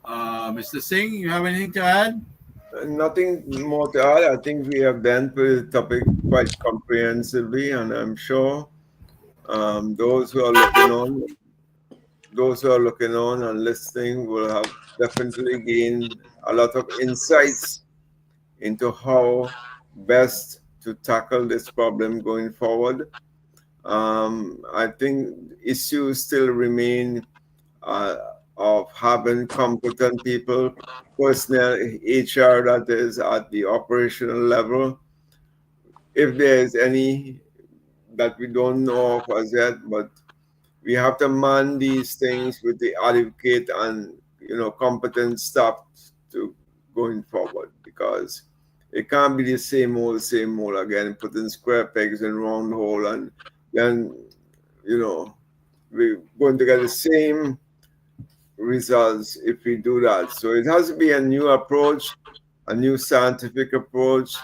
Mr. Singh, you have anything to add? Nothing more to add. I think we have dealt with the topic quite comprehensively, and I'm sure those who are looking on and listening will have definitely gained a lot of insights into how best to tackle this problem going forward. I think issues still remain of having competent people, personnel, HR, that is at the operational level. If there is any that we don't know of as yet, but we have to man these things with the adequate and competent staff to going forward, because it can't be the same old again, putting square pegs in round hole, and then we're going to get the same results if we do that. So it has to be a new approach, a new scientific approach,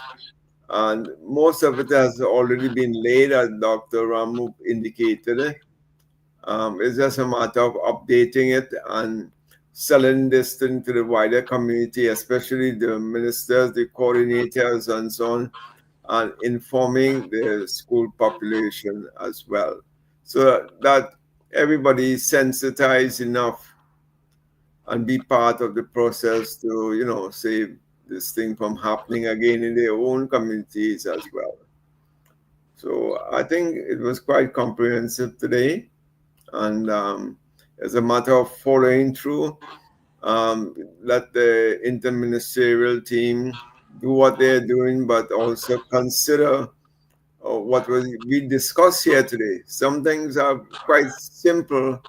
and most of it has already been laid, as Dr. Ramu indicated. It's just a matter of updating it and selling this thing to the wider community, especially the ministers, the coordinators, and so on, and informing the school population as well, so that everybody is sensitized enough and be part of the process to, save this thing from happening again in their own communities as well. So I think it was quite comprehensive today. And as a matter of following through, let the interministerial team do what they're doing, but also consider what we discussed here today. Some things are quite simple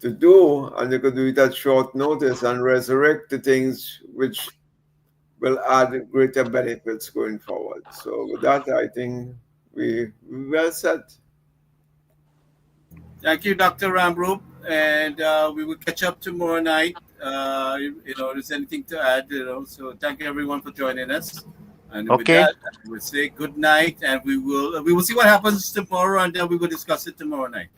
to do, and you could do it at short notice and resurrect the things which will add greater benefits going forward. So with that, I think we're well set. Thank you, Dr. Ramroop, and we will catch up tomorrow night. If there's anything to add, so thank you everyone for joining us. And with that, we'll say good night, and we will see what happens tomorrow, and then we will discuss it tomorrow night.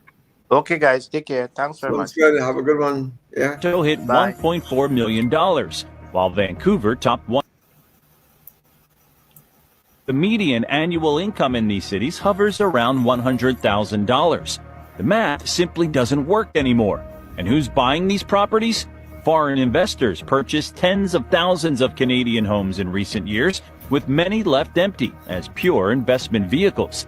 Okay, guys, take care. Thanks very much. Good. Have a good one. Yeah. Toronto hit $1.4 million, while Vancouver topped $1. The median annual income in these cities hovers around $100,000. The math simply doesn't work anymore. And who's buying these properties? Foreign investors purchased tens of thousands of Canadian homes in recent years, with many left empty as pure investment vehicles.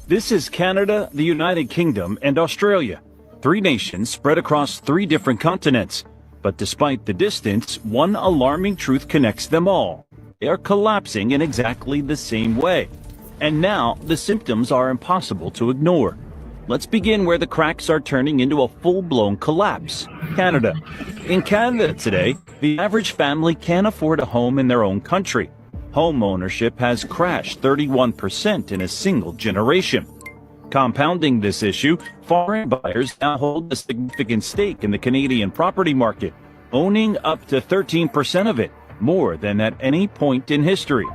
This is Canada, the United Kingdom, and Australia. 3 nations spread across 3 different continents. But despite the distance, one alarming truth connects them all. They are collapsing in exactly the same way. And now, the symptoms are impossible to ignore. Let's begin where the cracks are turning into a full-blown collapse. Canada. In Canada today, the average family can't afford a home in their own country. Home ownership has crashed 31% in a single generation. Compounding this issue, foreign buyers now hold a significant stake in the Canadian property market, owning up to 13% of it, more than at any point in history.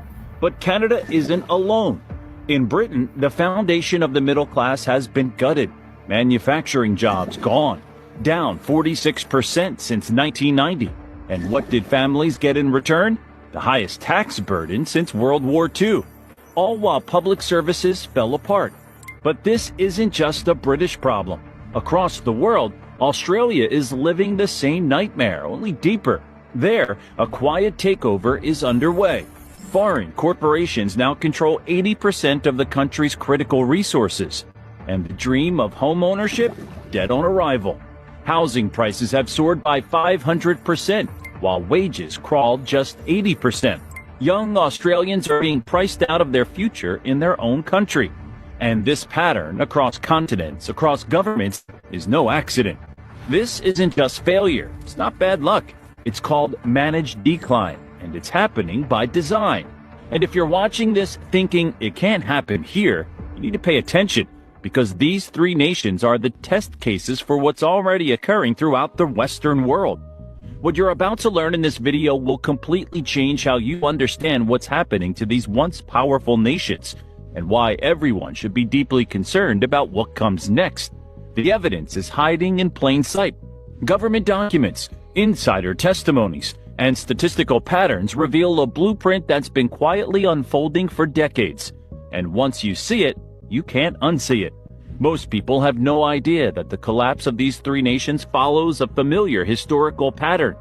But Canada isn't alone. In Britain, the foundation of the middle class has been gutted. Manufacturing jobs gone, down 46% since 1990. And what did families get in return? The highest tax burden since World War II, all while public services fell apart. But this isn't just a British problem. Across the world, Australia is living the same nightmare, only deeper. There, a quiet takeover is underway. Foreign corporations now control 80% of the country's critical resources. And the dream of home ownership? Dead on arrival. Housing prices have soared by 500%, while wages crawled just 80%. Young Australians are being priced out of their future in their own country. And this pattern across continents, across governments, is no accident. This isn't just failure. It's not bad luck. It's called managed decline, and it's happening by design. And if you're watching this thinking it can't happen here, you need to pay attention, because these 3 nations are the test cases for what's already occurring throughout the Western world. What you're about to learn in this video will completely change how you understand what's happening to these once powerful nations, and why everyone should be deeply concerned about what comes next. The evidence is hiding in plain sight. Government documents, insider testimonies, and statistical patterns reveal a blueprint that's been quietly unfolding for decades. And once you see it, you can't unsee it. Most people have no idea that the collapse of these 3 nations follows a familiar historical pattern.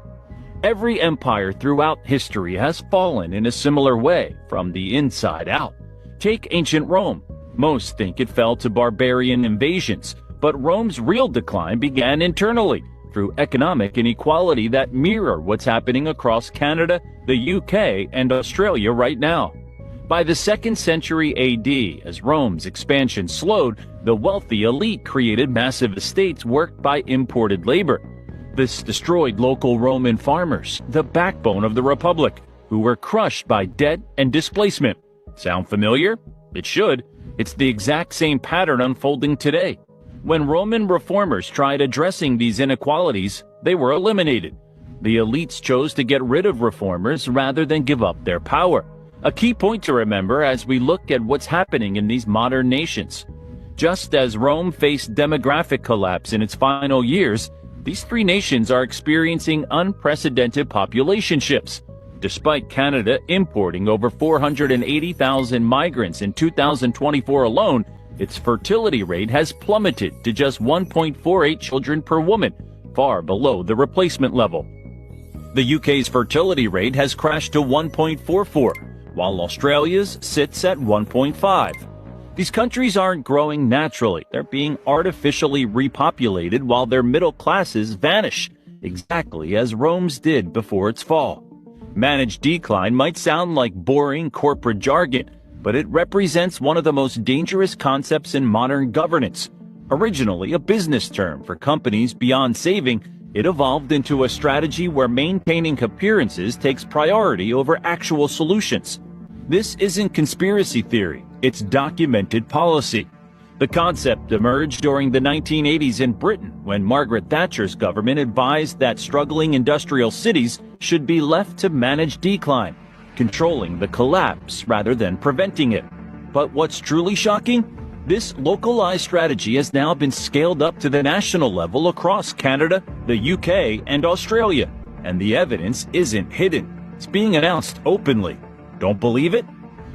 Every empire throughout history has fallen in a similar way, from the inside out. Take ancient Rome. Most think it fell to barbarian invasions, but Rome's real decline began internally, through economic inequality that mirror what's happening across Canada, the UK, and Australia right now. By the 2nd century AD, as Rome's expansion slowed, the wealthy elite created massive estates worked by imported labor. This destroyed local Roman farmers, the backbone of the Republic, who were crushed by debt and displacement. Sound familiar? It should. It's the exact same pattern unfolding today. When Roman reformers tried addressing these inequalities, they were eliminated. The elites chose to get rid of reformers rather than give up their power. A key point to remember as we look at what's happening in these modern nations. Just as Rome faced demographic collapse in its final years, these 3 nations are experiencing unprecedented population shifts. Despite Canada importing over 480,000 migrants in 2024 alone, its fertility rate has plummeted to just 1.48 children per woman, far below the replacement level. The UK's fertility rate has crashed to 1.44, while Australia's sits at 1.5. These countries aren't growing naturally. They're being artificially repopulated while their middle classes vanish, exactly as Rome's did before its fall. Managed decline might sound like boring corporate jargon, but it represents one of the most dangerous concepts in modern governance. Originally a business term for companies beyond saving, it evolved into a strategy where maintaining appearances takes priority over actual solutions. This isn't conspiracy theory, it's documented policy. The concept emerged during the 1980s in Britain when Margaret Thatcher's government advised that struggling industrial cities should be left to manage decline, controlling the collapse rather than preventing it. But what's truly shocking? This localized strategy has now been scaled up to the national level across Canada, the UK, and Australia. And the evidence isn't hidden. It's being announced openly. Don't believe it?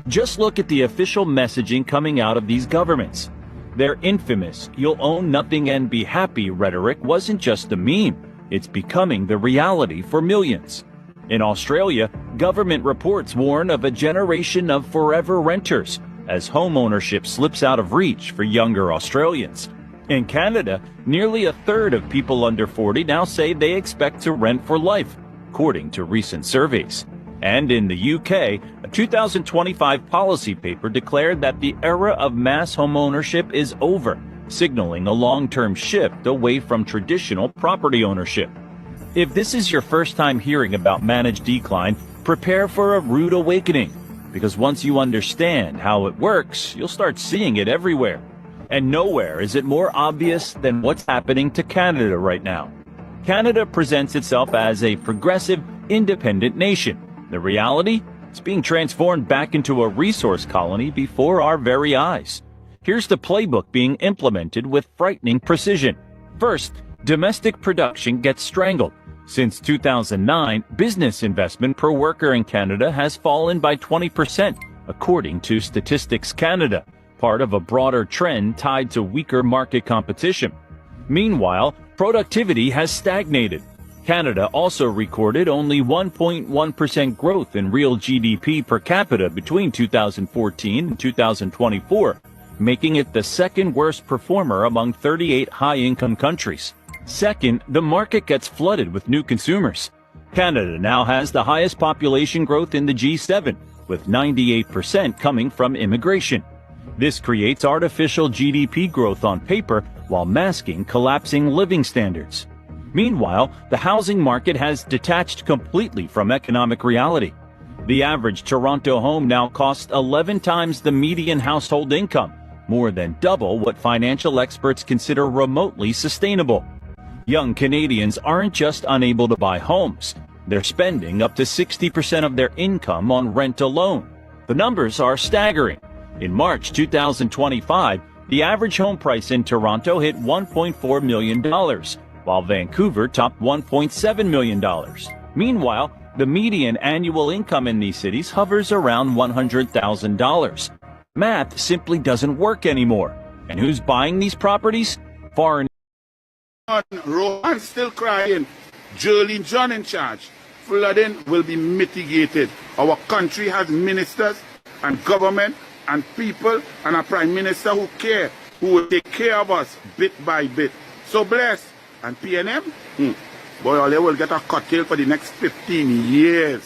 Just look at the official messaging coming out of these governments. Their infamous "you'll own nothing and be happy" rhetoric wasn't just a meme. It's becoming the reality for millions. In Australia, government reports warn of a generation of forever renters as home ownership slips out of reach for younger Australians. In Canada, nearly a third of people under 40 now say they expect to rent for life, according to recent surveys. And in the UK, a 2025 policy paper declared that the era of mass homeownership is over, signaling a long-term shift away from traditional property ownership. If this is your first time hearing about managed decline, prepare for a rude awakening, because once you understand how it works, you'll start seeing it everywhere. And nowhere is it more obvious than what's happening to Canada right now. Canada presents itself as a progressive, independent nation. The reality? It's being transformed back into a resource colony before our very eyes. Here's the playbook being implemented with frightening precision. First, domestic production gets strangled. Since 2009, business investment per worker in Canada has fallen by 20%, according to Statistics Canada, part of a broader trend tied to weaker market competition. Meanwhile, productivity has stagnated. Canada also recorded only 1.1% growth in real GDP per capita between 2014 and 2024, making it the second worst performer among 38 high-income countries. Second, the market gets flooded with new consumers. Canada now has the highest population growth in the G7, with 98% coming from immigration. This creates artificial GDP growth on paper while masking collapsing living standards. Meanwhile, the housing market has detached completely from economic reality. The average Toronto home now costs 11 times the median household income, more than double what financial experts consider remotely sustainable. Young Canadians aren't just unable to buy homes, they're spending up to 60% of their income on rent alone. The numbers are staggering. In March 2025, the average home price in Toronto hit $1.4 million, while Vancouver topped $1.7 million. Meanwhile, the median annual income in these cities hovers around $100,000. Math simply doesn't work anymore. And who's buying these properties? Foreign. Rohan still crying. Jolene John in charge. Flooding will be mitigated. Our country has ministers and government and people and a prime minister who care, who will take care of us bit by bit. So bless. And PNM, boy, they will get a cocktail for the next 15 years.